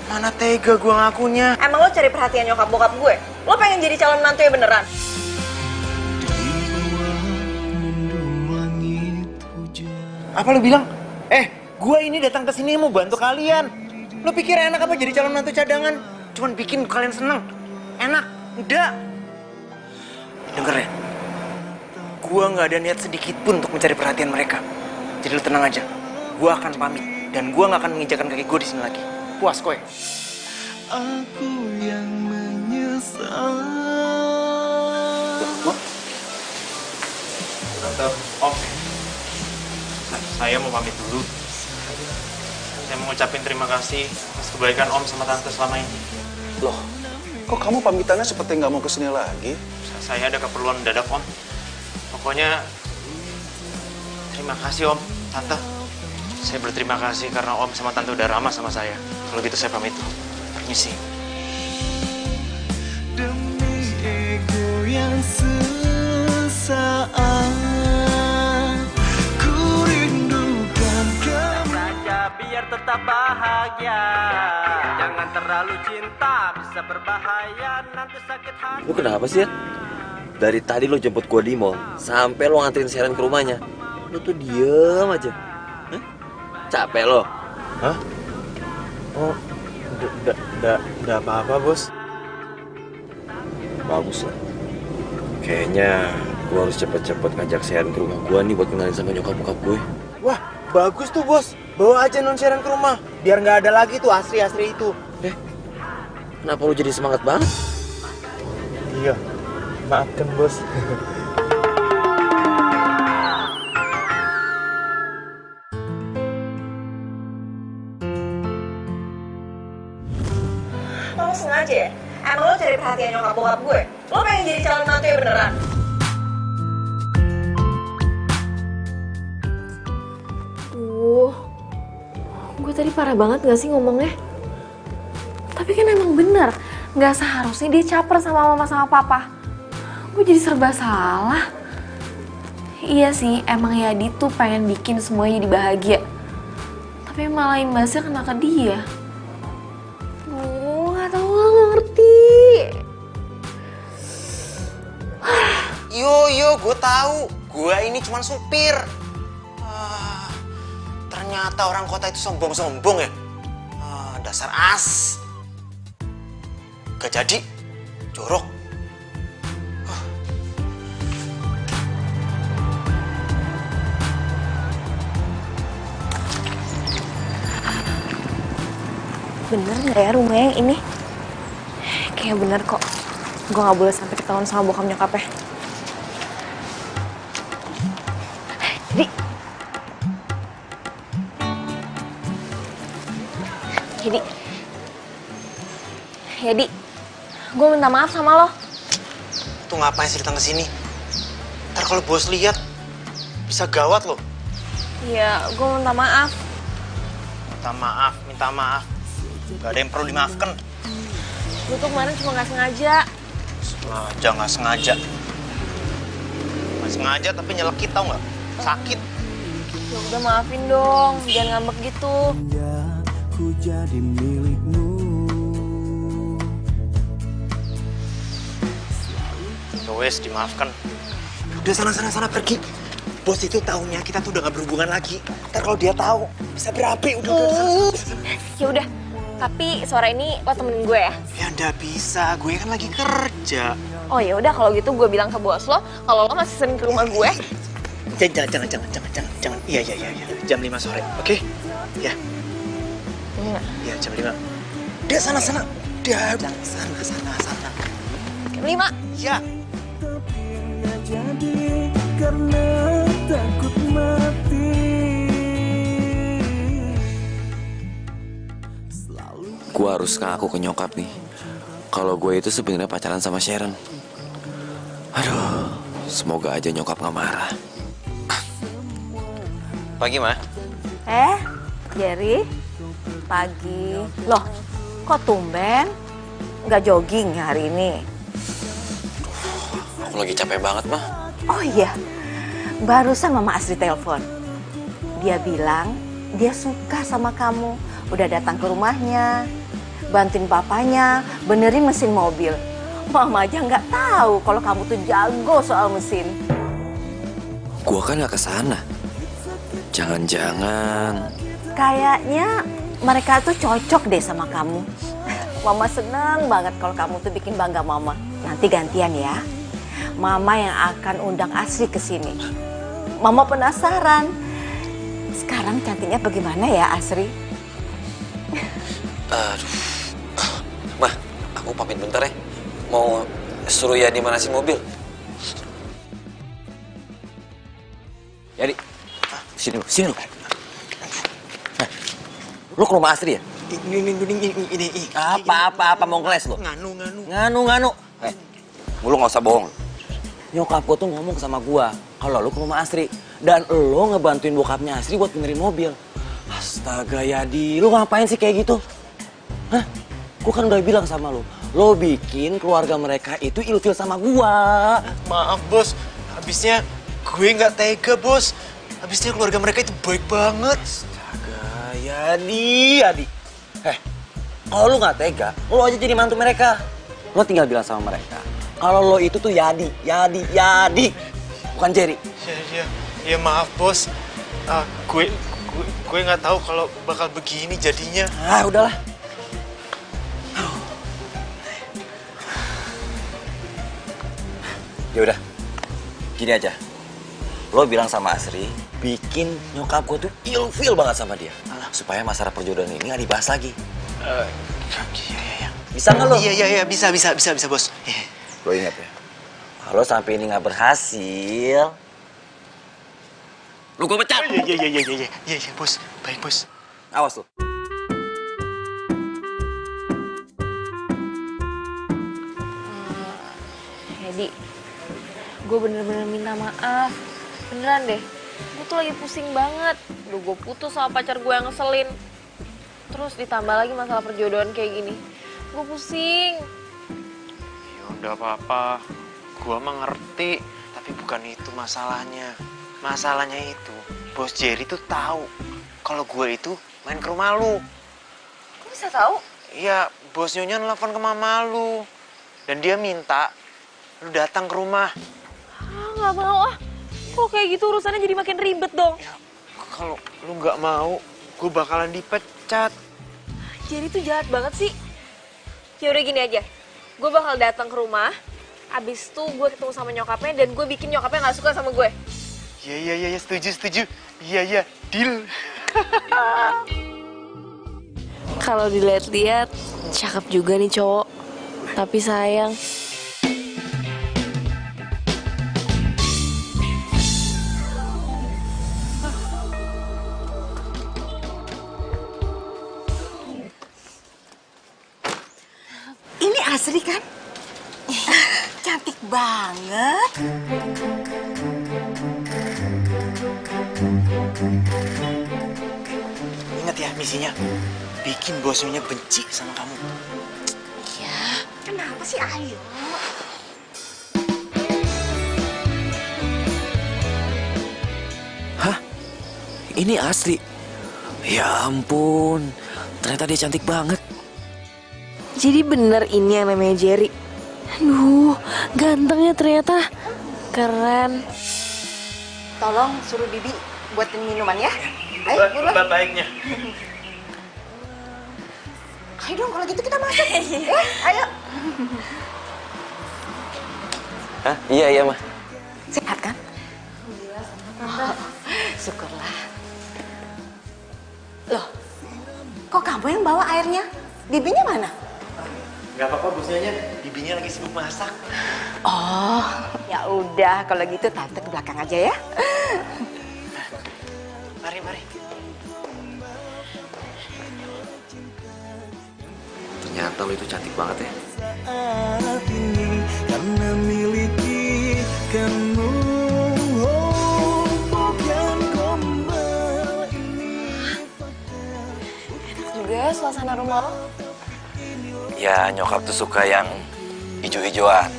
Mana tega gua ngakunya. Emang lo cari perhatian nyokap bokap gue? Lo pengen jadi calon mantu ya beneran? Apa lu bilang? Gua ini datang ke sini mau bantu kalian. Lu pikir enak apa jadi calon mantu cadangan? Cuman bikin kalian seneng. Enak, udah. Denger ya, gua nggak ada niat sedikit pun untuk mencari perhatian mereka. Jadi lu tenang aja, gua akan pamit dan gua nggak akan menginjakan kaki gua di sini lagi. Puas kowe. Aku yang menyesal. Tante, Om, saya mau pamit dulu. Saya mau ngucapin terima kasih atas kebaikan Om sama Tante selama ini. Loh, kok kamu pamitannya seperti nggak mau kesini lagi? Saya ada keperluan mendadak, Om. Pokoknya, terima kasih, Om, Tante. Saya berterima kasih karena Om sama Tante udah ramah sama saya. Kalau gitu saya pamit dulu. Permisi. Demi ego yang sesaat, ku rindukan kamu saja biar tetap bahagia. Jangan terlalu cinta, bisa berbahaya, nanti sakit hati. Lu kenapa sih, ya? Dari tadi lo jemput gua di mall, sampai lo nganterin Sharon ke rumahnya. Lo tuh diem aja. Hah? Capek lo? Hah? Oh, udah apa-apa, Bos. Bagus lah. Kayaknya gua harus cepet-cepet ngajak Sharon ke rumah gua nih buat kenalin sama nyokap-nyokap gue. Wah, bagus tuh, Bos. Bawa aja non Sharon ke rumah. Biar nggak ada lagi tuh Asri-Asri itu. Kenapa lo jadi semangat banget? Iya, maafkan, Bos. Lo sengaja ya? Emang lo cari perhatian nyokap bokap gue? Lo pengen jadi calon mantu ya beneran? Gue tadi parah banget gak sih ngomongnya? Tapi kan emang bener, gak seharusnya dia caper sama mama sama papa. Gue jadi serba salah. Iya sih, emang Yadi tuh pengen bikin semuanya jadi bahagia. Tapi malah imbasnya kena ke dia. Gak tau, gak ngerti. Yo, gue tahu. Gue ini cuma supir. Ternyata orang kota itu sombong-sombong ya. Dasar as. Gak jadi. Jorok. Bener gak ya rumah yang ini? Kayak bener kok. Gue gak boleh sampai ketahuan sama bokap nyokapnya. Yadi, gue minta maaf sama lo. Tuh ngapain sih datang ke sini? Ntar kalau bos lihat bisa gawat loh. Iya, gue minta maaf. Minta maaf. Gak ada yang perlu dimaafkan. Gue tuh kemarin cuma gak sengaja. Nggak sengaja. Nggak sengaja tapi nyelekit tau nggak? Sakit. Ya udah maafin dong, jangan ngambek gitu. Ku jadi milikmu. Wes, dimaafkan. Udah sana pergi. Bos itu taunya kita tuh udah gak berhubungan lagi. Ntar kalau dia tahu bisa berapi. Udah sana. Ya udah, tapi sore ini lo temenin gue ya. Ya nggak bisa, gue kan lagi kerja. Oh ya udah kalau gitu gue bilang ke bos lo kalau lo masih sering ke rumah gue. Jangan. Iya. Jam 5 sore, oke? Ya. Iya, jam 5. Udah sana. Udah sana. Jam 5. Ya. Jadi karena takut mati. Gue harus ngaku ke nyokap nih kalau gue itu sebenarnya pacaran sama Sharon. Aduh, semoga aja nyokap gak marah. Pagi, Ma. Jerry, pagi. Loh, kok tumben? Nggak jogging hari ini? Aku lagi capek banget, Ma. Oh iya, barusan Mama Asri telepon. Dia bilang dia suka sama kamu. Udah datang ke rumahnya, bantuin papanya benerin mesin mobil. Mama aja nggak tahu kalau kamu tuh jago soal mesin. Gua kan gak kesana. Jangan-jangan. Kayaknya mereka tuh cocok deh sama kamu. Mama seneng banget kalau kamu tuh bikin bangga Mama. Nanti gantian ya. Mama yang akan undang Asri ke sini. Mama penasaran. Sekarang cantiknya bagaimana ya Asri? Aduh. Ma, aku pamit bentar ya. Mau suruh Yadi manasin mobil. Yadi, sini lu. Lu ke rumah Asri ya? Ini. Apa mau ngeles lu? Nganu. Lu gak usah bohong. Nyokap gua tuh ngomong sama gua kalau lu ke rumah Asri dan lu ngebantuin bokapnya Asri buat benerin mobil. Astaga Yadi, lu ngapain sih kayak gitu? Hah? Gua kan udah bilang sama lu, lo bikin keluarga mereka itu ilfil sama gua. Maaf, Bos. Habisnya gue nggak tega, Bos. Habisnya keluarga mereka itu baik banget. Astaga, Yadi. Kalau lu nggak tega, lo aja jadi mantu mereka. Lo tinggal bilang sama mereka, kalau lo itu tuh Yadi, bukan Jerry. Ya maaf, Bos. Gue nggak tahu kalau bakal begini jadinya. Ah, udahlah. Ya udah, gini aja. Lo bilang sama Asri, bikin nyokap gue tuh ilfil banget sama dia. Supaya masalah perjodohan ini gak dibahas lagi. Iya. Bisa nggak lo? Iya, bisa, Bos. Lo ingat ya, kalau sampai ini nggak berhasil, lo gue pecat. Iya, Bos. Baik, Bos. Awas lo. Jadi, gue bener-bener minta maaf. Beneran deh, gue tuh lagi pusing banget. Udah gue putus sama pacar gue yang ngeselin. Terus ditambah lagi masalah perjodohan kayak gini. Gue pusing. Ya udah apa-apa. Gue mah ngerti. Tapi bukan itu masalahnya. Masalahnya itu, Bos Jerry tuh tahu kalau gue itu main ke rumah lu. Kok bisa tahu? Iya, Bos Nyonya nelfon ke mama lu. Dan dia minta lu datang ke rumah. Nggak mau ah. Kok kayak gitu urusannya jadi makin ribet dong. Ya, kalau lu nggak mau, gue bakalan dipecat. Jerry tuh jahat banget sih. Ya udah gini aja. Gue bakal datang ke rumah. Abis itu gue ketemu sama nyokapnya dan gue bikin nyokapnya nggak suka sama gue. Iya, setuju. Iya, deal. Kalau dilihat-lihat, cakep juga nih cowok. Tapi sayang. Ini Asri kan? Cantik banget. Ingat ya misinya, bikin Bos Nyonya benci sama kamu. Ya, kenapa sih ayo? ini asli. Ya ampun, ternyata dia cantik banget. Jadi bener ini yang namanya Jerry. Aduh, gantengnya ternyata. Keren. Tolong suruh Bibi buatin minuman ya. Ayo, buruan. Baiknya. Ayo dong, kalau gitu kita masuk. Ayo. Hah? Iya, Ma. Sehat kan? Oh, syukurlah. Loh, kok kamu yang bawa airnya? Bibinya mana? Gak apa-apa, bosnya. Bibinya lagi sibuk masak. Oh, ya udah kalau gitu tante ke belakang aja ya. Mari. Ternyata lo itu cantik banget ya. Saat ini karena miliki kamu. Oh, bukan gombal ini. Enak juga ya suasana rumah lo. Ya nyokap tuh suka yang ijo-ijoan.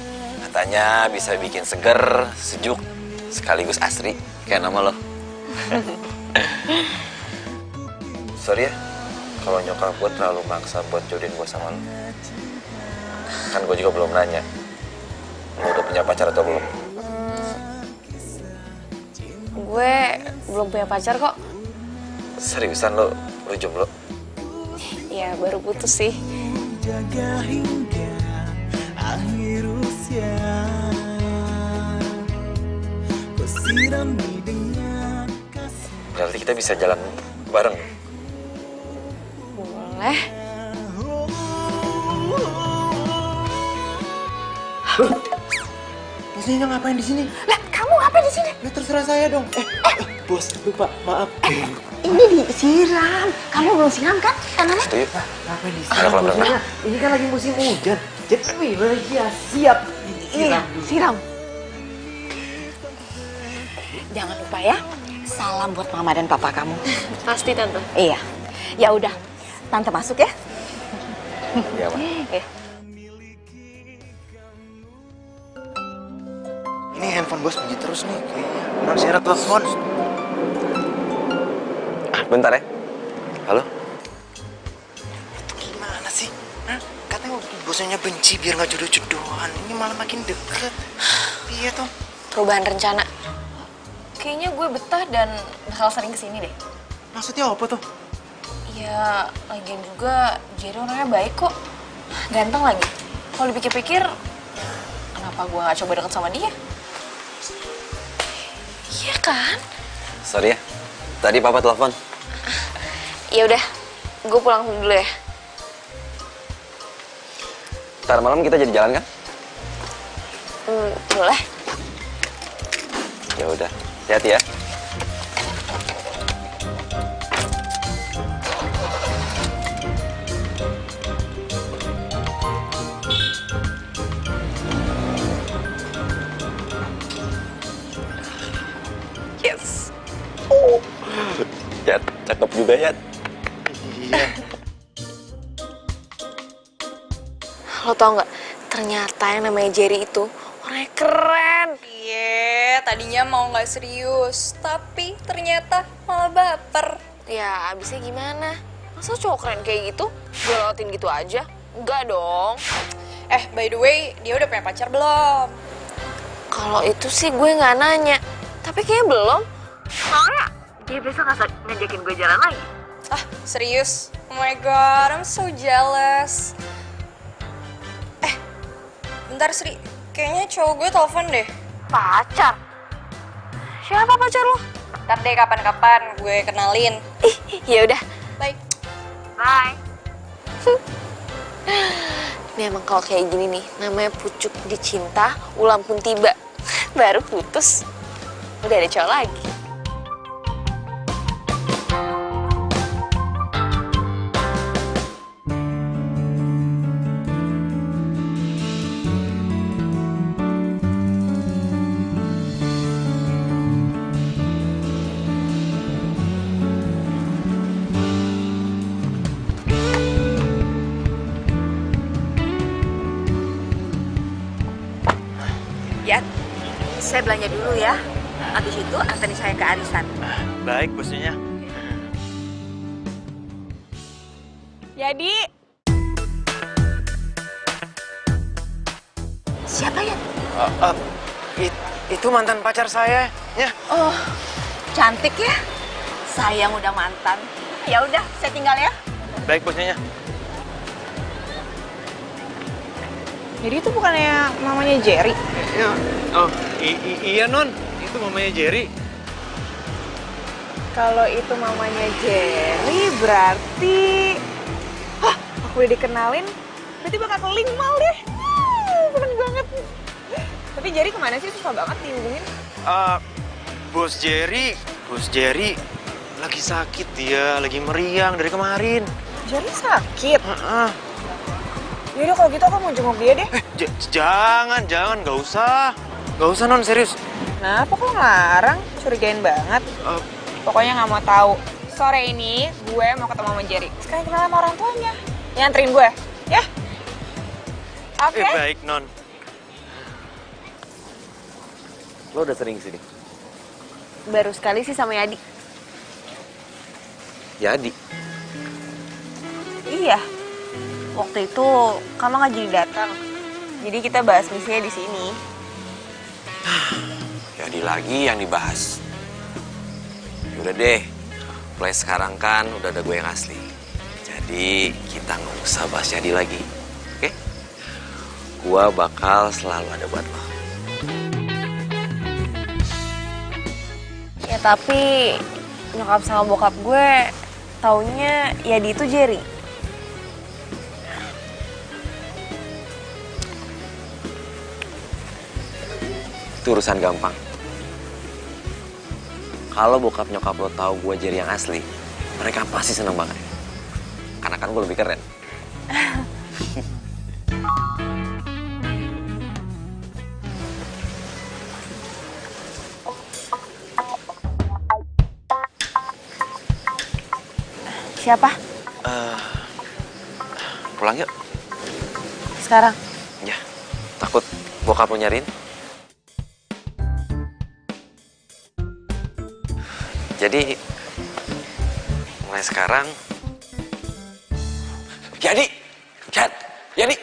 Katanya bisa bikin seger, sejuk, sekaligus asri. Kayak nama lo. Sorry ya, kalau nyokap gue terlalu maksa buat jodohin gue sama lo. Kan gue juga belum nanya, lo udah punya pacar atau belum? Gue belum punya pacar kok. Seriusan lo jomblo? Ya baru putus sih. Jaga hingga akhir usia. Kau sirami dengan kasih. Berarti kita bisa jalan bareng. Boleh. Bosnya ngapain di sini? Lah, kamu ngapain di sini? Lah terserah saya dong. Bos, lupa, maaf. Ini disiram. Kamu belum siram kan? Tangannya? Setuju? Ngapain di Ada kolam renang. Ini kan lagi musim hujan. Jadi ya siap. Iya, siram. Jangan lupa ya, salam buat mama dan papa kamu. Pasti tante. Iya. Ya udah, tante masuk ya. Iya, Ma. Eh, Ini handphone bos bunyi terus nih kayaknya. Orang syarat telepon. Bentar ya. Halo? Itu gimana sih? Hah? Katanya bosnya benci biar nggak jodoh-jodohan. Ini malah makin deket. Iya tuh. Perubahan rencana. Kayaknya gue betah dan bakal sering kesini deh. Maksudnya apa tuh? Ya, lagian juga Jerry orangnya baik kok. Ganteng lagi. Kalau dipikir-pikir, kenapa gue gak coba deket sama dia? Iya kan? Sorry ya. Tadi papa telepon. Ya udah, gue pulang dulu ya. Ntar malam kita jadi jalan kan? Boleh. Ya udah. Hati-hati ya. Yes. Ya, cakep juga ya. Iya. Lo tau nggak? Ternyata yang namanya Jerry itu orangnya keren. Iya, tadinya mau nggak serius, tapi ternyata malah baper. Ya, abisnya gimana? Masa cowok keren kayak gitu? Gue lewatin gitu aja? Enggak dong. By the way, dia udah punya pacar belum? Kalau itu sih gue nggak nanya. Tapi kayaknya belum. Soalnya dia besok ngajakin gue jalan lagi. Ah, serius? Oh my god, I'm so jealous. Bentar Sri, kayaknya cowok gue telepon deh. Pacar? Siapa pacar lo? Ntar deh kapan-kapan gue kenalin. Ya udah. Bye. Bye. Ini emang kalau kayak gini nih, namanya pucuk dicinta, ulam pun tiba. Baru putus, udah ada cowok lagi. Ya, saya belanja dulu ya. Habis itu anterin saya ke arisan. Baik bosnya. Jadi, Siapa ya? Itu mantan pacar saya, ya. Oh, cantik ya. Sayang udah mantan. Ya udah, saya tinggal ya. Baik, bos Nyonya. jadi itu bukannya mamanya Jerry? Oh, iya, Non. Itu mamanya Jerry. Kalau itu mamanya Jerry, berarti... Hah, aku udah dikenalin, berarti bakal keling mal deh. Seneng banget. Tapi Jerry kemana sih? Susah banget dihubungin. Bos Jerry lagi sakit dia, lagi meriang dari kemarin. Jerry sakit? Yaudah kalau gitu aku mau jenguk dia deh. Jangan, nggak usah. Nggak usah, Non, serius. Kenapa kok ngelarang? Curigain banget. Pokoknya nggak mau tahu. Sore ini gue mau ketemu sama Jerry. Sekarang kenal sama orang tuanya. Nganterin gue, ya? Oke. Baik, Non. Lo udah sering sini? Baru sekali sih sama Yadi. Jadi? Iya. Waktu itu kamu nggak jadi datang. Jadi kita bahas misinya di sini. Jadi lagi yang dibahas. Udah deh, mulai sekarang kan udah ada gue yang asli. Jadi kita nggak usah bahas jadi lagi, oke? Gue bakal selalu ada buat lo. Ya tapi nyokap sama bokap gue taunya Yadi itu Jerry. Itu urusan gampang. Kalau bokap nyokap lo tahu gue Jerry yang asli, mereka pasti seneng banget. Karena kan gue lebih keren. Siapa? Pulang yuk. Sekarang? Ya, takut bokap lo nyariin. Jadi, mulai sekarang... Yadi! Yadi!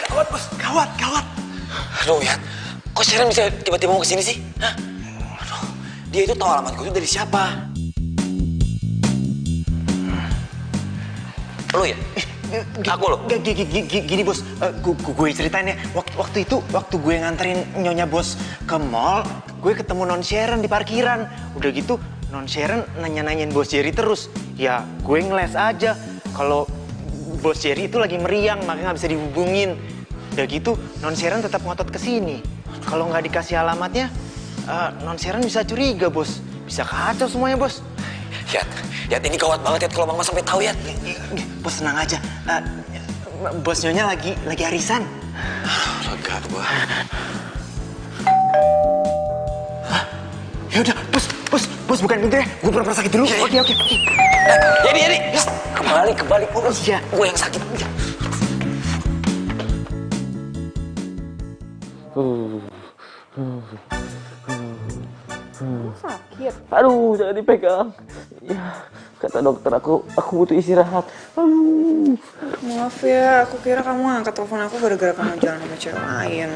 Bos, gawat! Aduh, Yad, kok Sharon bisa tiba-tiba mau kesini sih? Hah? Aduh, dia itu tahu alamat gue itu dari siapa? Lo ya? Aku lo? Gini, Bos. Gue ceritain ya. Waktu itu, waktu gue nganterin Nyonya Bos ke mall, gue ketemu Non Sharon di parkiran. Udah gitu, Non Sharon nanya-nanyain Bos Jerry terus. Ya, gue ngeles aja. Kalau Bos Jerry itu lagi meriang, makanya nggak bisa dihubungin. Udah gitu, Non Sharon tetap ngotot ke sini. Kalau nggak dikasih alamatnya, Non Sharon bisa curiga, Bos. Bisa kacau semuanya, Bos. Yat, ini gawat banget, Yat. Kalau Mama sampai tahu, Yat. Bos, tenang aja. Bos Nyonya lagi arisan. Lega gua. Ya udah, bos bukan pintu ya. Gue pura-pura sakit dulu. Oke. Jadi. Kembali. Oh iya. Gue yang sakit. Sakit? Aduh, jangan dipegang. Ya, kata dokter aku butuh istirahat. Aduh. Maaf ya, aku kira kamu angkat telepon aku gara-gara kamu jalan sama cewek lain.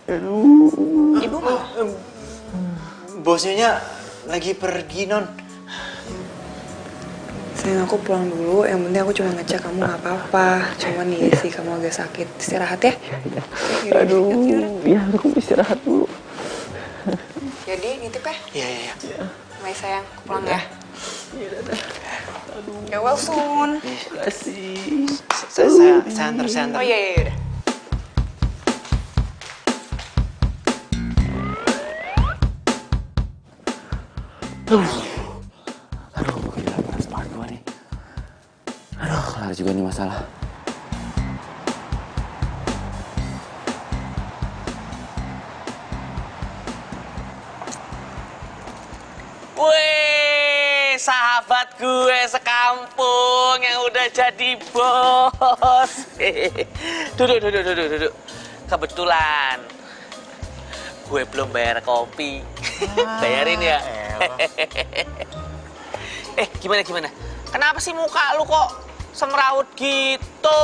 Aduh. Ibu mau? Bos Nyonya lagi pergi, Non. Sayang, aku pulang dulu. Yang penting aku cuma ngecek kamu nggak apa-apa. Cuman nih sih kamu agak sakit. Istirahat ya. Aduh, ya aku istirahat dulu. Jadi nitip ya? Iya. Mai sayang, aku pulang ya. Get well soon. Terima kasih. Saya antar. Oh iya udah. Aduh, gila panas banget gua nih. Aduh, kelar juga nih masalah. Wih, sahabat gue sekampung yang udah jadi bos. Duduk. Kebetulan gue belum bayar kopi. Bayarin ya. Gimana? Kenapa sih muka lu kok semrawut gitu?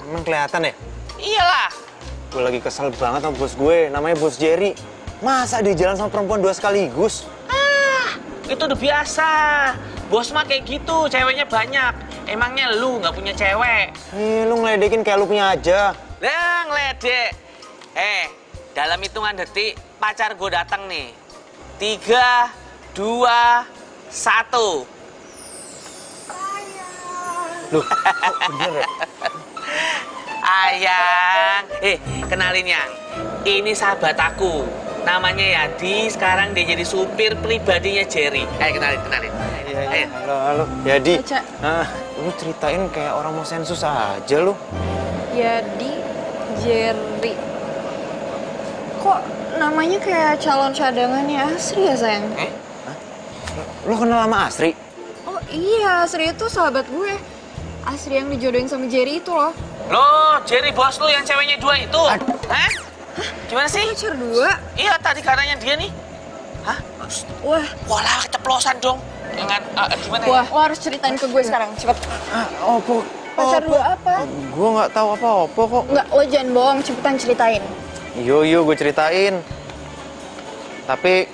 Emang kelihatan ya? Iyalah. Gue lagi kesel banget sama bos gue, namanya Bos Jerry. Masa dia jalan sama perempuan 2 sekaligus? Itu udah biasa. Bos mah kayak gitu, ceweknya banyak. Emangnya lu nggak punya cewek? Lu ngeledekin kayak lu punya aja. Nah, ngeledek. Dalam hitungan detik, pacar gue datang nih. 3, 2, 1. Loh, bener ya? Ayang. Kenalin Yang. Ini sahabat aku. Namanya Yadi, sekarang dia jadi supir pribadinya Jerry. Kenalin. Iya. Halo. Yadi. Baca. Lu ceritain kayak orang mau sensus aja lu. Jadi Jerry. Kok namanya kayak calon cadangannya Asri ya sayang? Lu kenal sama Asri? Oh iya, Asri itu sahabat gue. Asri yang dijodohin sama Jerry itu loh. Loh, Jerry bos lu yang ceweknya 2 itu? Hah? Gimana sih? Pacar 2? Iya, tadi katanya dia nih. Hah? Wah. Walah, keceplosan dong. Gimana Wah, ya? lo harus ceritain ke gue sekarang, cepet. Opo. Pacar 2 apa? Gue nggak tahu apa-apa kok. Enggak, lo jangan bohong, cepetan ceritain. Yo, gue ceritain. Tapi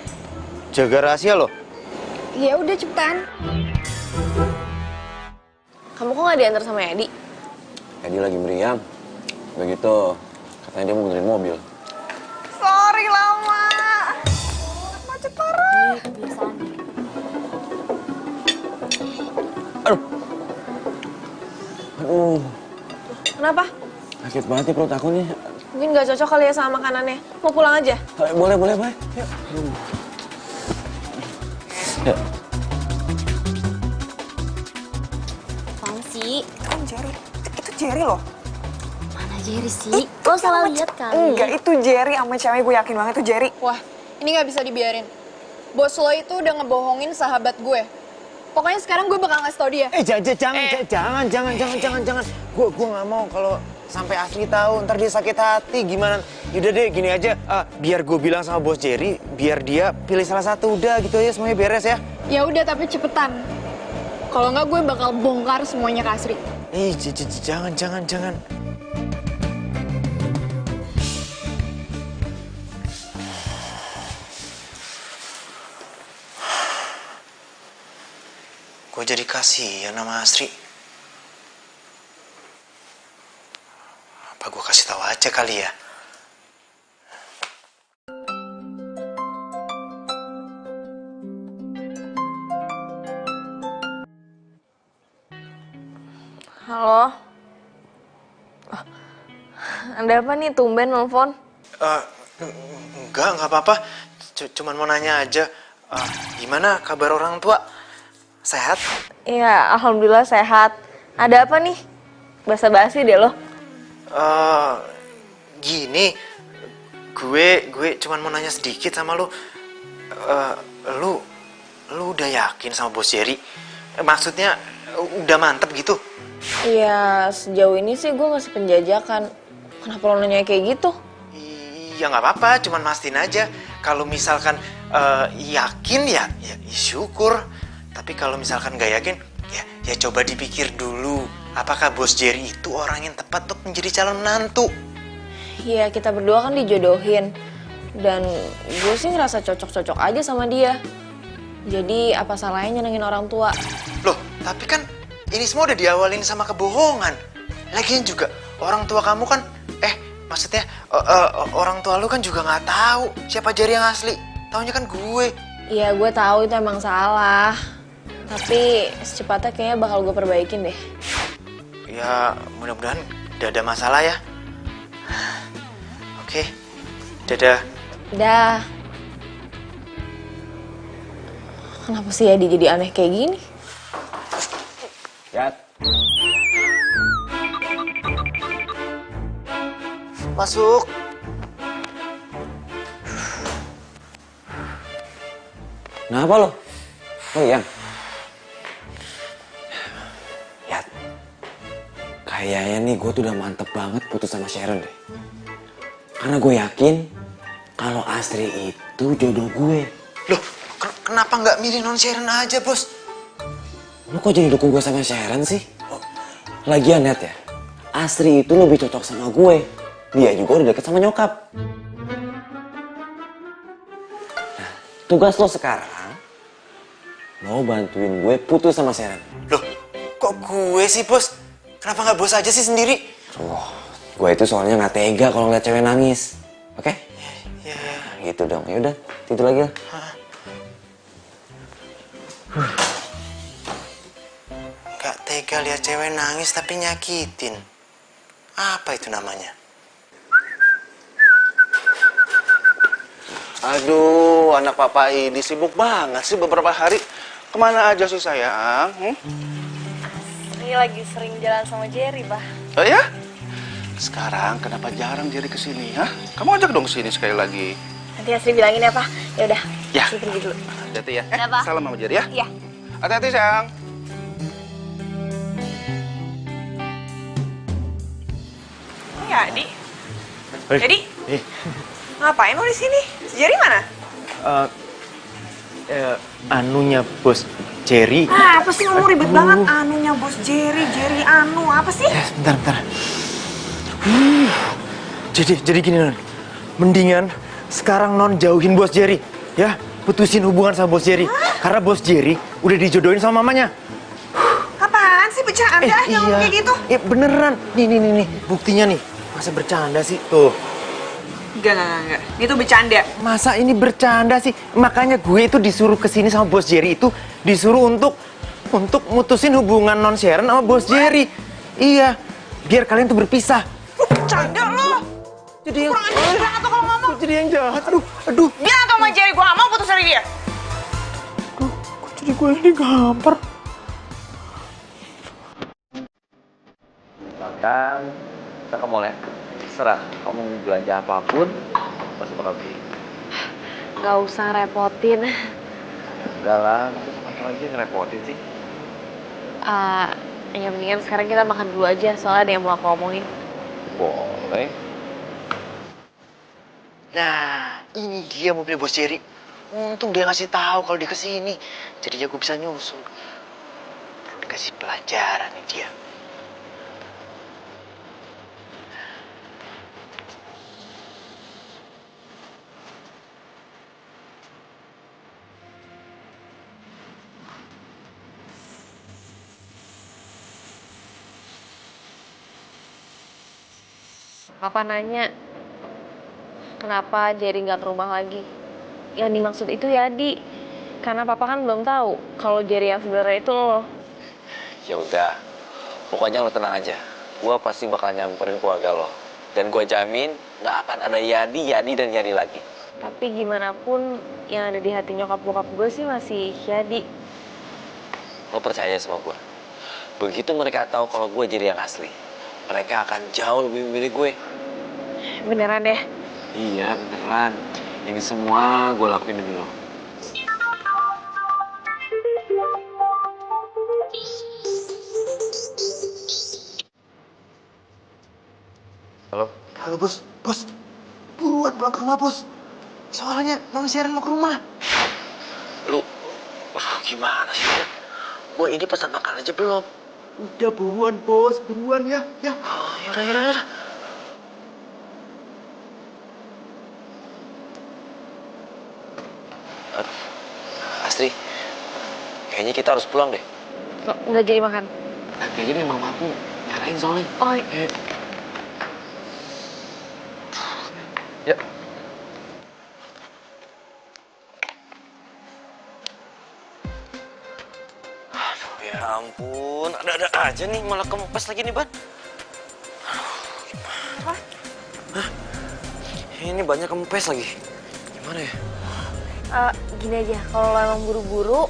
jaga rahasia loh. Ya udah cepetan. Kamu kok nggak diantar sama Yadi? Dia lagi meriang. Begitu, katanya dia mau benerin mobil. Sorry lama. Macet parah. Aduh, Kenapa? sakit banget nih perut aku nih. Mungkin nggak cocok kali ya sama makanannya. Mau pulang aja? Boleh. Yuk. Ya. Apaan sih? Kan Jerry. Itu Jerry loh. Mana Jerry sih? Lo salah lihat kali. Enggak, itu Jerry sama cewek, gue yakin banget itu Jerry. Wah, ini nggak bisa dibiarin. Bos lo itu udah ngebohongin sahabat gue. Pokoknya sekarang gue bakal ngasih tau dia. Jangan. Gue nggak mau kalau sampai Asri tahu, ntar dia sakit hati gimana. Yaudah deh, gini aja. Biar gue bilang sama Bos Jerry, biar dia pilih salah satu. Udah gitu aja, semuanya beres ya. Ya udah, tapi cepetan. Kalau nggak gue bakal bongkar semuanya ke Asri. Jangan. Gue jadi kasihan sama Asri. Apa gue kasih tahu aja kali ya? Halo? Ada apa nih, tumben nelfon? Enggak apa-apa. Cuman mau nanya aja. Gimana kabar orang tua? Sehat? Iya, alhamdulillah sehat. Ada apa nih? Basa-basi deh lo. Gini, gue cuman mau nanya sedikit sama lu. Lu udah yakin sama Bos Jerry? Maksudnya udah mantep gitu? Iya, sejauh ini sih gue masih penjajakan. Kenapa lo nanya kayak gitu? Ya nggak apa-apa, cuman mastiin aja. Kalau misalkan yakin ya syukur. Tapi kalau misalkan nggak yakin, ya coba dipikir dulu. Apakah Bos Jerry itu orang yang tepat untuk menjadi calon menantu? Iya, kita berdua kan dijodohin. Dan gue sih ngerasa cocok-cocok aja sama dia. Jadi apa salahnya nyenengin orang tua? Loh, tapi kan ini semua udah diawalin sama kebohongan. Lagian juga orang tua kamu kan, maksudnya orang tua lu kan juga nggak tahu siapa Jerry yang asli. Taunya kan gue. Iya, gue tahu itu emang salah. Tapi secepatnya kayaknya bakal gue perbaikin deh. Ya, mudah-mudahan gak ada masalah ya. Oke, dadah. Dah. Kenapa sih Yadi jadi aneh kayak gini? Yat. Masuk. Kenapa lo? Oh iya. Yat. Kayaknya nih gue tuh udah mantep banget putus sama Sharon deh. Karena gue yakin kalau Asri itu jodoh gue. Loh, kenapa nggak milih non Sharon aja, Bos? Lu kok jadi dukung gue sama Sharon sih? Lagian Net ya, Asri itu lebih cocok sama gue. Dia juga udah deket sama nyokap. Nah, tugas lo sekarang, lo bantuin gue putus sama Sharon. Loh, kok gue sih bos? Kenapa nggak bos aja sih sendiri? Oh, gue itu soalnya nggak tega kalau ngeliat cewek nangis. Oke? Ya. Nah, gitu dong. Ya udah, tidur lagi lah. Nggak tega lihat cewek nangis tapi nyakitin. Apa itu namanya? Aduh, anak papa ini sibuk banget sih beberapa hari. Kemana aja sih sayang? Ini lagi sering jalan sama Jerry, Bah. Oh ya? Sekarang kenapa jarang Jerry kesini, ha? Kamu ajak dong kesini sekali lagi. Nanti Asri bilangin ya, Pak. Ya udah. Ya. Asri pergi dulu. Hati-hati ya. Udah, Pak. Salam sama Jerry ya. Iya. Hati-hati sayang. Ya, Di. Jadi, ngapain lo di sini? Si Jerry mana? Anunya bos Jerry. Ah, apa sih ngomong ribet banget? Anunya bos Jerry, Jerry anu, apa sih? Bentar. Jadi gini non, mendingan sekarang non jauhin bos Jerry, ya, putusin hubungan sama bos Jerry, karena bos Jerry udah dijodohin sama mamanya. Apaan sih bercanda aja ngomong kayak gitu? Iya beneran, nih, buktinya nih, masa bercanda sih tuh. Enggak. Ini tuh bercanda. Masa ini bercanda sih? Makanya gue itu disuruh kesini sama bos Jerry itu disuruh untuk mutusin hubungan non Sharon sama bos Jerry. Iya, biar kalian tuh berpisah. Lu bercanda lo. Jadi yang Kurang ajar banget tuh kalau ngomong. jadi yang jahat. Aduh. Bilang sama Jerry gue gak mau putus dari dia. Kok jadi gue ini gampar? Makan, kita ke mall ya. Serah, kamu mau belanja apapun, pasti bakal beli. Gak usah repotin. Enggak lah, itu sama aja ngerepotin sih. Ya mendingan sekarang kita makan dulu aja, soalnya ada yang mau aku omongin. Boleh. Nah, ini dia mobil bos Jerry. Untung dia ngasih tahu kalau dia kesini. Jadinya gue bisa nyusul. Dikasih pelajaran nih dia. Papa nanya, kenapa Jerry nggak ke rumah lagi? Yang dimaksud itu ya, Di. Karena Papa kan belum tahu kalau Jerry yang sebenarnya itu lo. Ya udah, pokoknya lo tenang aja. Gua pasti bakal nyamperin keluarga lo. Dan gua jamin nggak akan ada Yani dan Yani lagi. Tapi gimana pun yang ada di hati nyokap bokap gue sih masih Yadi. Lo percaya sama gua. Begitu mereka tahu kalau gue jadi yang asli, mereka akan jauh lebih memilih gue. Beneran ya? Iya, beneran. Ini semua gue lakuin demi lo. Halo? Halo bos. Buruan pulang ke rumah bos. Soalnya non Sharon mau ke rumah. Lu, gimana sih? Gue ini pesan makan aja belum. Udah buruan bos, buruan ya. Oh, yaudah. Astri, kayaknya kita harus pulang deh. Kok nggak jadi makan? Kayaknya memang aku nyarain soalnya. Oh, Ya. Aduh, ya ampun. Ada-ada aja nih, malah kempes lagi nih, Ban. Aduh, gimana? Hah? Ini banyak kempes lagi. Gimana ya? gini aja, kalau lo emang buru-buru,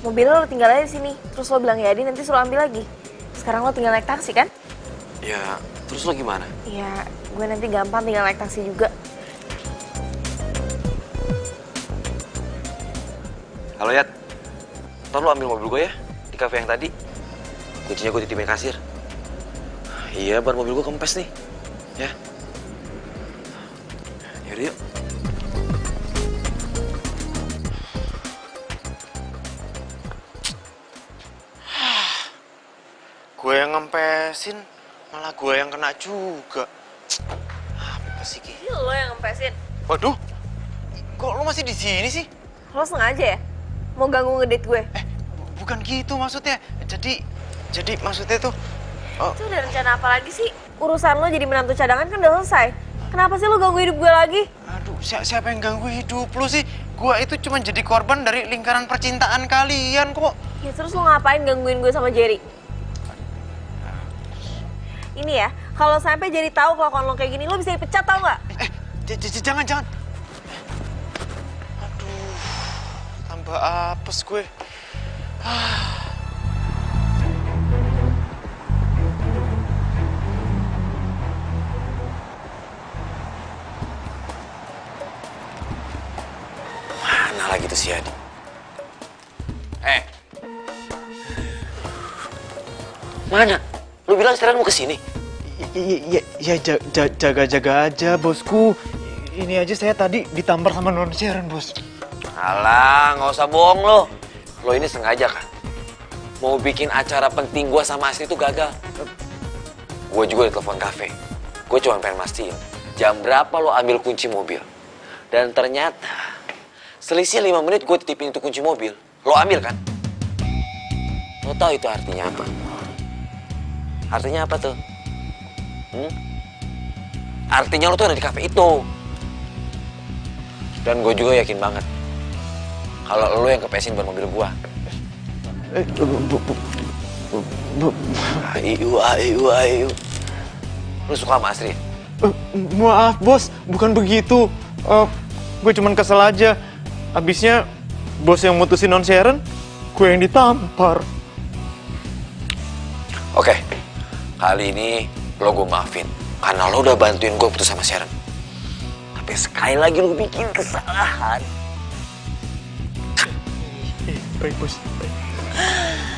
mobil lo tinggal aja di sini. Terus lo bilang Yadi, nanti suruh ambil lagi. Sekarang lo tinggal naik taksi kan? Ya, terus lo gimana? Ya, gue nanti gampang tinggal naik taksi juga. Halo, Yat. Ntar lo ambil mobil gue ya, di kafe yang tadi. Kuncinya gue titipin kasir. Iya, ban mobil gue kempes nih. Ya. Yaudah yuk. ngempesin, malah gue yang kena juga. Apa sih Ki? Ini lo yang ngempesin. Waduh, kok lo masih di sini sih? Lo sengaja ya? Mau ganggu ngedate gue? Bukan gitu maksudnya. Jadi maksudnya tuh. Itu udah rencana apa lagi sih? Urusan lo jadi menantu cadangan kan udah selesai. Kenapa sih lo ganggu hidup gue lagi? Aduh, siapa yang ganggu hidup lo sih? Gue itu cuma jadi korban dari lingkaran percintaan kalian kok. Ya terus lo ngapain gangguin gue sama Jerry? Ini ya, kalau sampai Jerry tahu kelakuan lo kayak gini, lo bisa dipecat tau nggak? Jangan. Aduh, tambah apes gue. Mana lagi tuh si Adi? Mana? Lu bilang sekarang mau kesini? Ya jaga-jaga aja bosku. Ini aja saya tadi ditampar sama non Sharon bos. Alah, nggak usah bohong lo. Lo ini sengaja kan? Mau bikin acara penting gua sama Asri tuh gagal. Gue juga ditelepon kafe. Gue cuma pengen mastiin jam berapa lo ambil kunci mobil. Dan ternyata selisih 5 menit gue titipin itu kunci mobil. Lo ambil kan? Lo tahu itu artinya apa? Artinya apa tuh? Artinya lo tuh ada di kafe itu. Dan gue juga yakin banget kalau lo yang kepesin buat mobil gue. Ayo. Lo suka sama Asri? Maaf bos, bukan begitu. Gue cuman kesel aja. Abisnya bos yang mutusin non Sharon, gue yang ditampar. Oke, kali ini lo gue maafin karena lo udah bantuin gue putus sama Sharon. Tapi sekali lagi lo bikin kesalahan. Baik bos.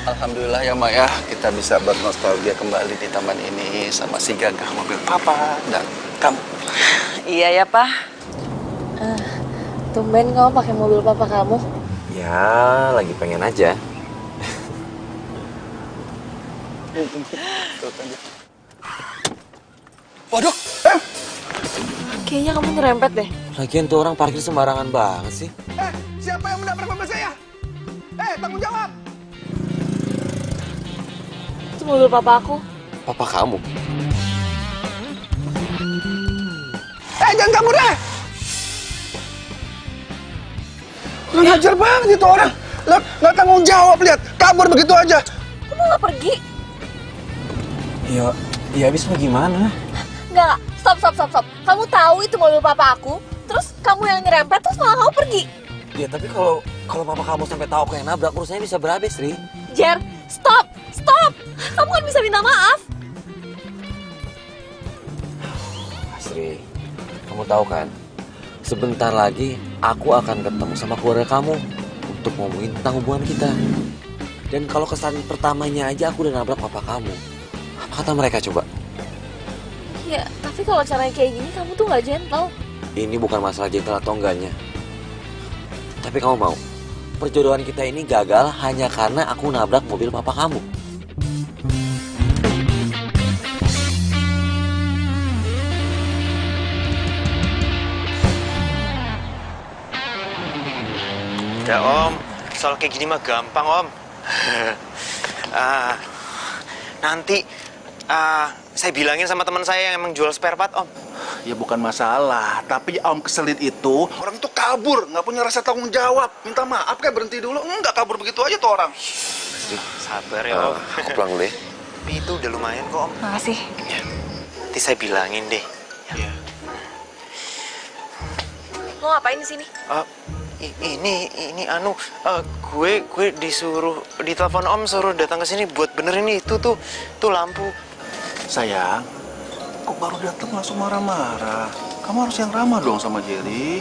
Alhamdulillah ya Mak ya, kita bisa bernostalgia kembali di taman ini sama si gagah mobil papa dan kamu. Iya ya, Pak. Tumben kamu pakai mobil papa kamu. Ya, lagi pengen aja. Waduh, Kayaknya kamu nyerempet deh. Lagian tuh orang parkir sembarangan banget sih. siapa yang menabrak mobil saya? Tanggung jawab. Itu mobil papa aku. Papa kamu? Jangan kabur deh. Kurang ajar banget itu orang. Nggak tanggung jawab, lihat. Kabur begitu aja. Kamu nggak pergi? Ya habis mau gimana? Nggak. Stop. Kamu tahu itu mobil papa aku. Terus kamu yang nyerempet, terus malah kamu pergi. Ya tapi kalau papa kamu sampai tahu aku yang nabrak, urusannya bisa berhabis, Ri. Jer, stop. Kamu kan bisa minta maaf. Asri, kamu tahu kan? Sebentar lagi aku akan ketemu sama keluarga kamu untuk ngomongin tentang hubungan kita. Dan kalau kesan pertamanya aja aku udah nabrak papa kamu, apa kata mereka coba? Ya, tapi kalau caranya kayak gini kamu tuh nggak gentle. Ini bukan masalah gentle atau enggaknya. Tapi kamu mau, perjodohan kita ini gagal hanya karena aku nabrak mobil papa kamu. Udah om, soal kayak gini mah gampang om. Nanti saya bilangin sama teman saya yang emang jual spare part om. Ya bukan masalah, tapi Om keselin itu orang tuh kabur, nggak punya rasa tanggung jawab. Minta maaf kayak berhenti dulu, nggak kabur begitu aja tuh orang. Sabar ya om. Aku pulang dulu ya. Tapi itu udah lumayan kok om. Makasih. Ya, nanti saya bilangin deh. Ya. Lo ngapain di sini? Ini gue disuruh ditelepon om suruh datang ke sini buat benerin itu tuh lampu. Sayang, kok baru datang langsung marah-marah? Kamu harus yang ramah dong sama Jerry.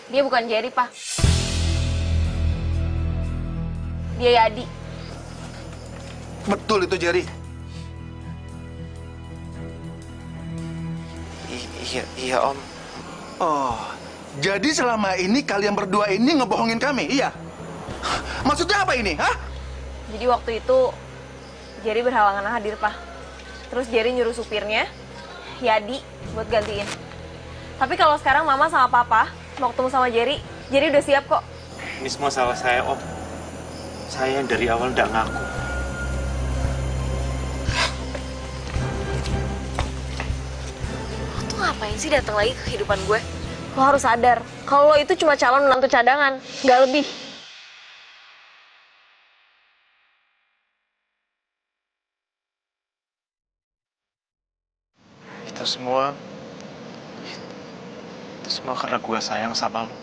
Dia bukan Jerry, Pak. Dia Yadi. Betul itu Jerry. Iya om. Oh, jadi selama ini kalian berdua ini ngebohongin kami, iya? Maksudnya apa ini, hah? Jadi waktu itu Jerry berhalangan hadir, Pak. Terus Jerry nyuruh supirnya, Yadi, buat gantiin. Tapi kalau sekarang Mama sama Papa mau ketemu sama Jerry udah siap kok. Ini semua salah saya, Om. Saya yang dari awal nggak ngaku. Lo tuh ngapain sih datang lagi ke kehidupan gue? Lo harus sadar, kalau lo itu cuma calon menantu cadangan, nggak lebih. Itu semua karena gue sayang sama lo.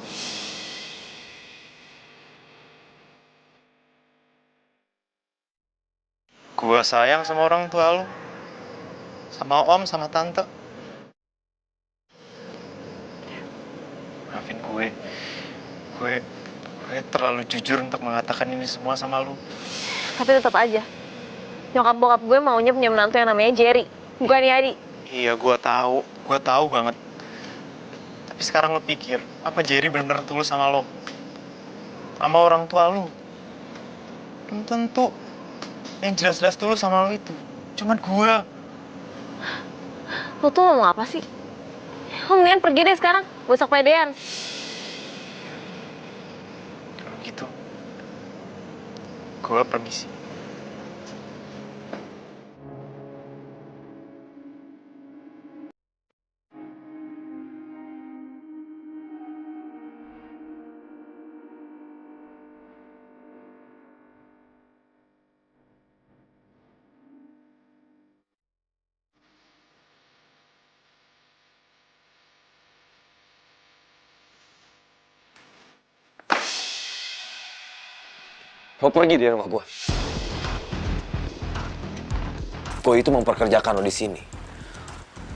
Gue sayang sama orang tua lo, sama om, sama tante. Maafin gue terlalu jujur untuk mengatakan ini semua sama lo. Tapi tetap aja, nyokap bokap gue maunya punya menantu yang namanya Jerry, bukan Yadi. Iya, gue tahu banget. Tapi sekarang lo pikir, apa Jerry benar-benar tulus sama lo? Sama orang tua lo? Belum tentu. Yang jelas-jelas tulus sama lo itu cuman gue. Lo tuh ngomong apa sih? Lo mendingan pergi deh sekarang, gak usah kepedean. Kalau gitu, gue permisi. Lo pergi dari rumah gue. Gue itu memperkerjakan lo di sini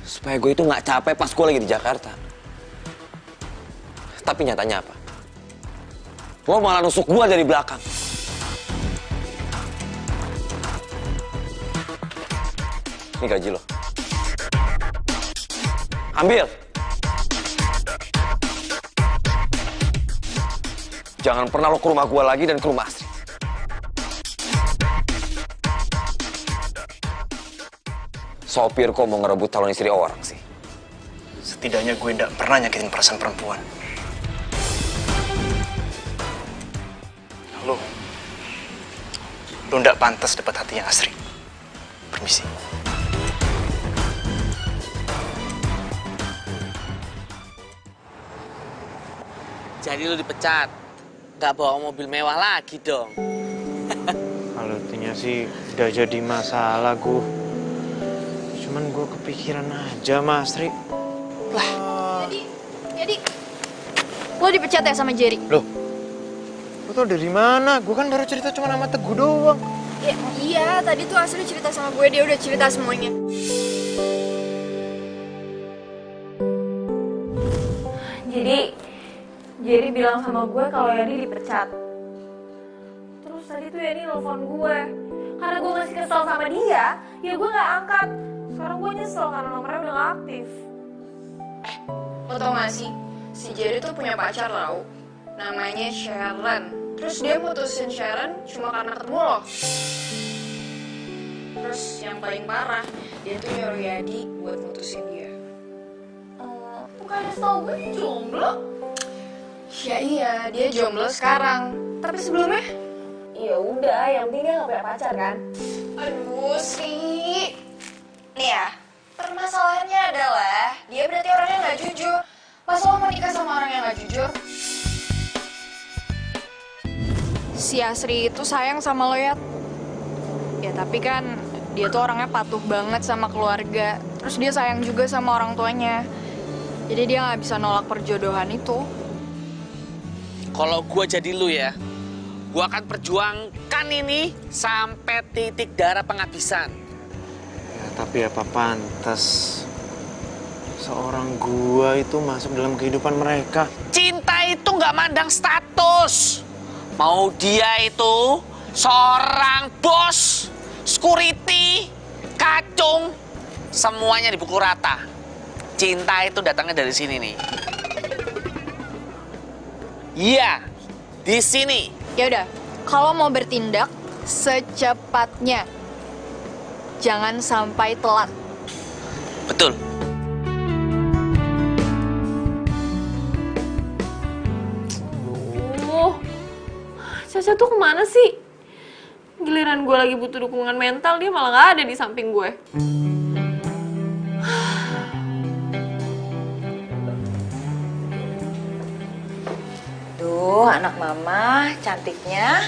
supaya gue itu nggak capek pas gue lagi di Jakarta. Tapi nyatanya apa? Lo malah nusuk gue dari belakang. Ini gaji lo. Ambil. Jangan pernah lo ke rumah gue lagi dan ke rumah Asri. Sopir kok mau ngerebut calon istri orang sih? Setidaknya gue nggak pernah nyakitin perasaan perempuan. Lo nggak pantas dapat hatinya Asri. Permisi. Jadi lu dipecat, nggak bawa mobil mewah lagi dong. Kalau intinya sih udah jadi masalah gue. Cuman gue kepikiran aja, Mas Ri. Jadi, lo dipecat ya sama Jerry? Loh, lo tau dari mana? Gue kan baru cerita cuma sama Teguh doang. Ya, iya, tadi tuh Asri cerita sama gue, dia udah cerita semuanya. Jadi, Jerry bilang sama gue kalau Yadi dipecat. Terus tadi tuh Yadi nelfon gue. Karena gue masih kesel sama dia, ya gue gak angkat. Sekarang gue nyesel karena nomornya udah gak aktif. Lo tau gak sih, si Jerry tuh punya pacar tau, namanya Sharon. Terus dia mutusin Sharon cuma karena ketemu lo. Terus yang paling parah, dia tuh nyuruh Yadi buat mutusin dia. Bukannya setau gue dia jomblo? Ya iya, dia jomblo sekarang. Tapi sebelumnya? Ya udah, yang penting dia gak punya pacar kan? Aduh sih. Nih ya, permasalahannya adalah dia berarti orangnya gak jujur. Pas lo mau nikah sama orang yang gak jujur, si Asri itu sayang sama lo ya. Ya tapi kan dia tuh orangnya patuh banget sama keluarga. Terus dia sayang juga sama orang tuanya. Jadi dia gak bisa nolak perjodohan itu. Kalau gue jadi lu ya, gue akan perjuangkan ini sampai titik darah penghabisan. Ya, tapi apa pantas seorang gua itu masuk dalam kehidupan mereka? Cinta itu nggak mandang status. Mau dia itu seorang bos, security, kacung, semuanya dipukul rata. Cinta itu datangnya dari sini nih. Iya, di sini. Ya udah, kalau mau bertindak, secepatnya. Jangan sampai telat. Betul. Caca tuh kemana sih? Giliran gue lagi butuh dukungan mental, dia malah gak ada di samping gue. Duh, anak mama cantiknya.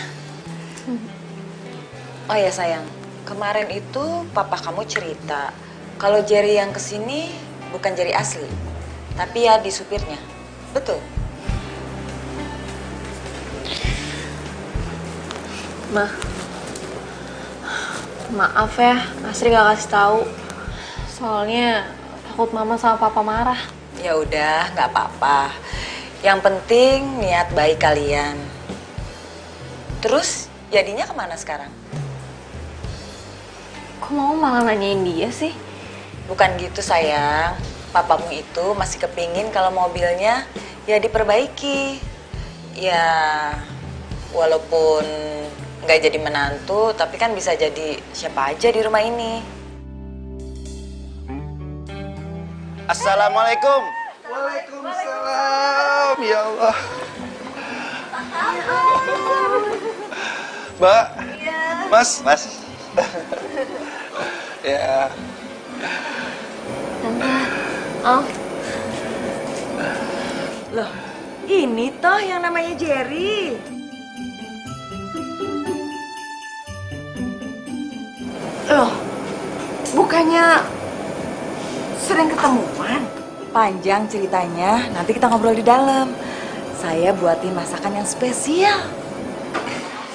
Oh ya sayang, kemarin itu papa kamu cerita kalau Jerry yang kesini bukan Jerry asli, tapi ya di supirnya. Betul? Ma, maaf ya, Asri gak kasih tahu. Soalnya takut mama sama papa marah. Ya udah, nggak apa-apa. Yang penting niat baik kalian. Terus jadinya kemana sekarang? Kok mau malah nanyain dia sih? Bukan gitu sayang. Papamu itu masih kepingin kalau mobilnya ya diperbaiki. Ya walaupun nggak jadi menantu, tapi kan bisa jadi siapa aja di rumah ini. Assalamualaikum. Waalaikumsalam. Ya Allah. Mbak. Mas. Ya. Oh, Loh, ini toh yang namanya Jerry. Loh, bukannya sering ketemuan? Panjang ceritanya, nanti kita ngobrol di dalam. Saya buatin masakan yang spesial.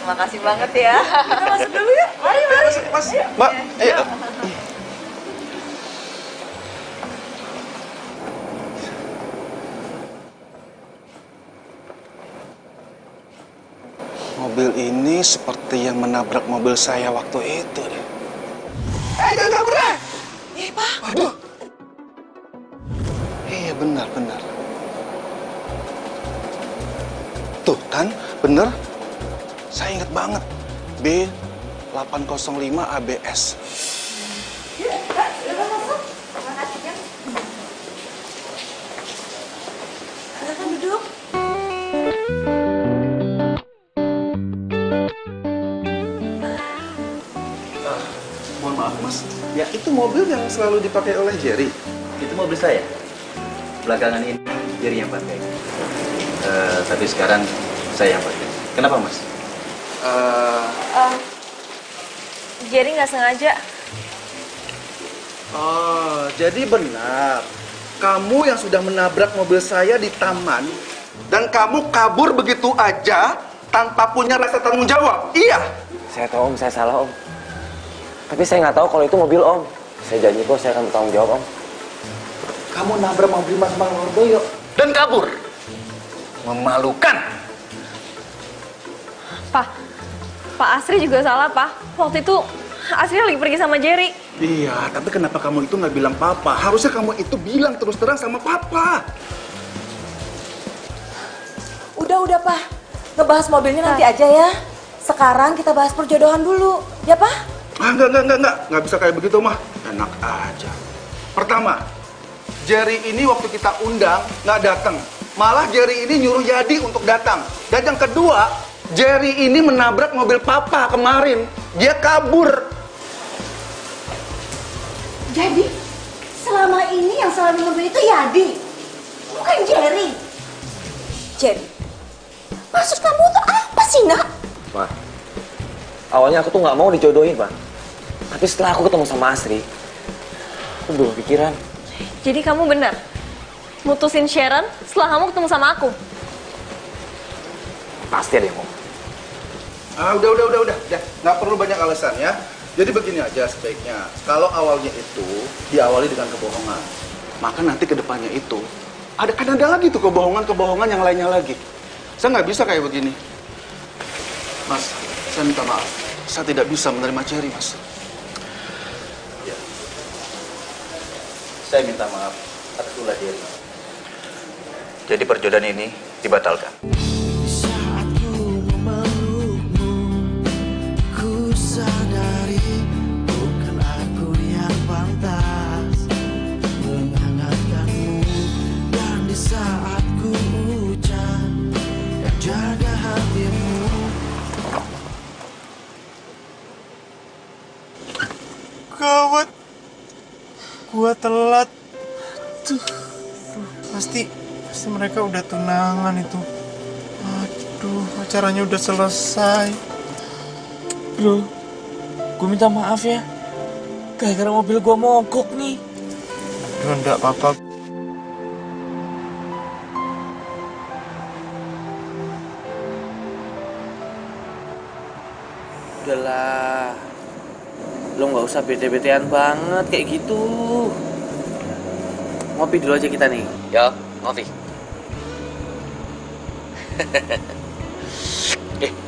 Terima kasih banget ya. Kita masuk dulu ya. Mari. Mas, Mbak, ayo. Mobil ini seperti yang menabrak mobil saya waktu itu deh. Jangan kabur deh! Iya, Pak. Waduh. Iya, benar. Tuh kan, bener. Saya ingat banget. B805 ABS. Silakan duduk. Mohon maaf, Mas. Ya, itu mobil yang selalu dipakai oleh Jerry. Itu mobil saya. Belakangan ini Jerry yang pakai. Tapi sekarang saya yang pakai. Kenapa, Mas? Jerry nggak sengaja. Oh, jadi benar. Kamu yang sudah menabrak mobil saya di taman dan kamu kabur begitu aja tanpa punya rasa tanggung jawab. Iya. Saya tahu Om, saya salah Om. Tapi saya nggak tahu kalau itu mobil Om. Saya janji kok saya akan bertanggung jawab Om. Kamu nabrak mobil Mas Mangordoyo dan kabur. Memalukan. Pak Asri juga salah, Pak. Waktu itu Asri lagi pergi sama Jerry. Iya, tapi kenapa kamu itu nggak bilang papa? Harusnya kamu itu bilang terus terang sama papa. Udah, Pak. Ngebahas mobilnya nanti aja ya. Sekarang kita bahas perjodohan dulu. Ya, Pak? Enggak. Nggak bisa kayak begitu, mah. Enak aja. Pertama, Jerry ini waktu kita undang nggak datang. Malah Jerry ini nyuruh Yadi untuk datang. Dan yang kedua, Jerry ini menabrak mobil papa kemarin. Dia kabur. Jadi, selama ini yang selalu mobil itu Yadi, bukan Jerry. Jerry, maksud kamu tuh apa sih, Nak? Ma, awalnya aku tuh nggak mau dijodohin, Pak. Tapi setelah aku ketemu sama Asri, aku belum pikiran. Jadi kamu benar mutusin Sharon setelah kamu ketemu sama aku? Pasti ada yang mau. Udah. Nggak perlu banyak alasan ya. Jadi begini aja sebaiknya. Kalau awalnya itu diawali dengan kebohongan, maka nanti ke depannya itu ada lagi tuh kebohongan yang lainnya lagi. Saya nggak bisa kayak begini. Mas, saya minta maaf. Saya tidak bisa menerima Jerry, Mas. Ya. Saya minta maaf atas ulah Jerry. Jadi perjodohan ini dibatalkan. Saat ku memelukmu, ku gua telat. Tuh, pasti mereka udah tunangan itu. Aduh, acaranya udah selesai. Bro, gue minta maaf ya. Gara-gara mobil gue mogok nih. Aduh, enggak apa-apa. Udahlah, lo nggak usah bete-betean banget kayak gitu. Ngopi dulu aja kita nih. Yo, ngopi.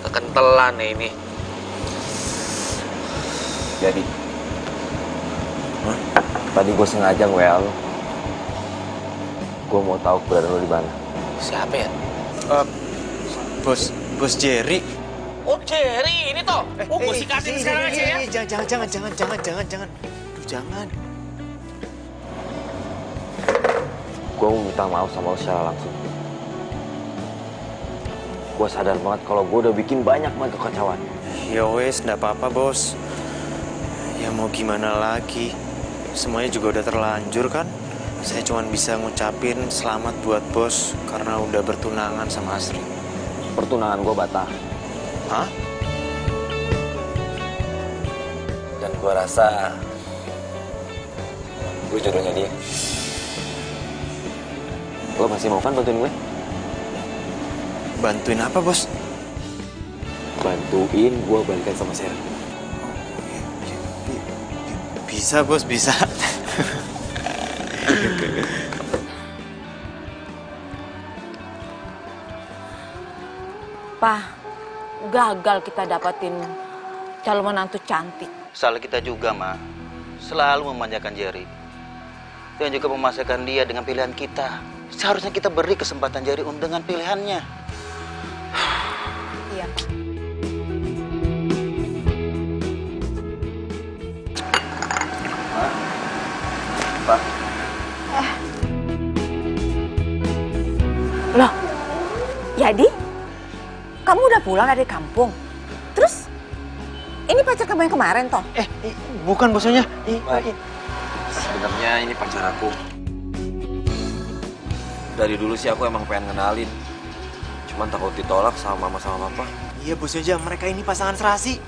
Kekentelan nih ini. Jadi, tadi gue sengaja nge-WA lo. Gue mau tahu keberadaan lo di mana. Siapa ya? Bos Jerry. Oh, Jerry, ini toh. Gue sikatin sekarang aja ya. Jangan. Aduh, jangan. Gue mau minta maaf sama lo secara langsung. Gue sadar banget kalau gue udah bikin banyak banget kekacauan. Ya wes, enggak apa-apa, Bos. Ya mau gimana lagi? Semuanya juga udah terlanjur kan? Saya cuma bisa ngucapin selamat buat Bos karena udah bertunangan sama Asri. Pertunangan gue batal. Hah? Dan gue rasa gue jodohnya dia. Lo masih mau kan bantuin gue? Bantuin apa, Bos? Bantuin gue balikan sama Sarah. Bisa, Bos, bisa. Pak, gagal kita dapetin calon menantu cantik. Salah kita juga, Ma. Selalu memanjakan Jerry. Dan juga memasakkan dia dengan pilihan kita. Seharusnya kita beri kesempatan Jerry dengan pilihannya. Iya, Pak. Pak. Loh, jadi kamu udah pulang dari kampung? Terus ini pacar kamu yang kemarin toh? Bukan bosnya. Sebenarnya ini pacar aku. Dari dulu sih aku emang pengen kenalin. Cuman takut ditolak sama mama sama papa. Iya, bosnya, mereka ini pasangan serasi.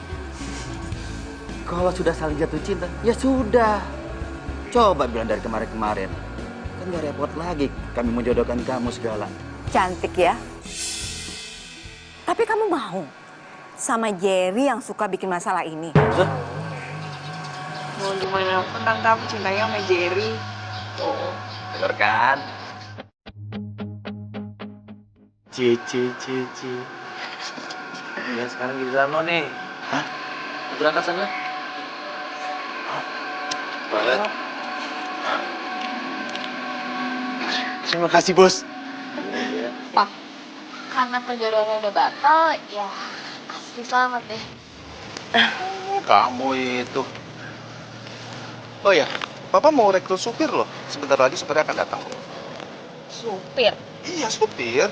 Kalau sudah saling jatuh cinta, ya sudah. Coba bilang dari kemarin-kemarin. Kan gak repot lagi kami menjodohkan kamu segala. Cantik ya. Tapi kamu mau sama Jerry yang suka bikin masalah ini? Mau gimana pun tante aku cintanya sama Jerry. Bener kan? Cici. Ya sekarang di sana nih. Hah? Berangkat sana. Banget. Terima kasih, Bos. Pak, karena perjodohannya udah batal, ya Asri selamat deh. Kamu itu. Oh ya, Papa mau rekrut supir loh. Sebentar lagi supirnya akan datang. Supir? Iya, supir.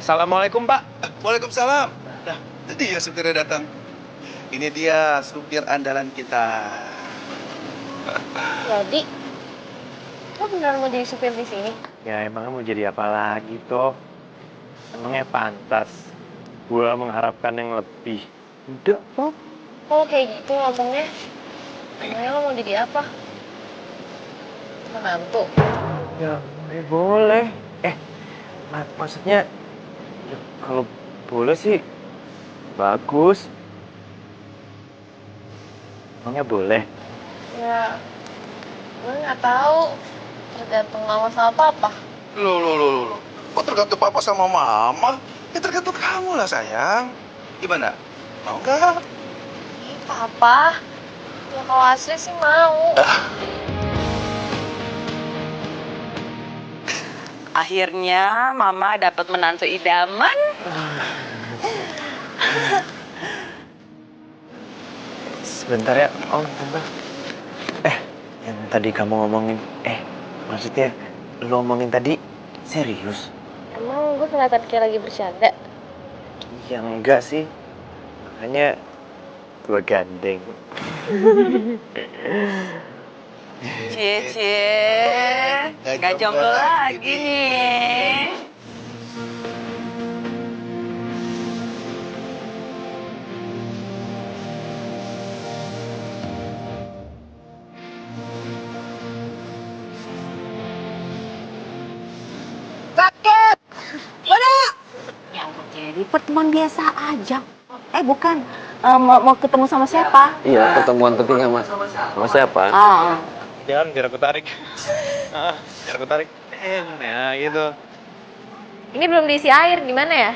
Assalamualaikum, Pak. Waalaikumsalam. Nah, itu dia supirnya datang. Ini dia supir andalan kita. Jadi, lo beneran mau jadi supir di sini? Ya emangnya mau jadi apa lagi toh? Emangnya pantas gua mengharapkan yang lebih. Udah toh. Kalau kayak gitu ngomongnya, emangnya lo mau jadi apa? Menantu? Ya, boleh. Maksudnya ya, kalau boleh sih bagus. Emangnya boleh? Ya, gue nggak tahu. Tergantung mama sama papa. Loh. Kok tergantung Papa sama Mama? Ya tergantung kamu lah, sayang. Gimana? Mau nggak? Ih, papa. Ya kalau Asri sih mau. Akhirnya Mama dapat menantu idaman. Sebentar ya, Om, bentar. Yang tadi kamu ngomongin, maksudnya lo ngomongin tadi serius? Emang gue kelihatan kayak lagi bercanda? Ya enggak sih, makanya gue gandeng. Cie, gak jomblo lagi nih. Sakit! Mana? Ya ampun, Jerry, pertemuan biasa aja. Bukan. Mau ketemu sama siapa? Iya, pertemuan penting sama siapa? Jangan, biar aku tarik. Biar aku tarik. Ya gitu. Ini belum diisi air, gimana ya?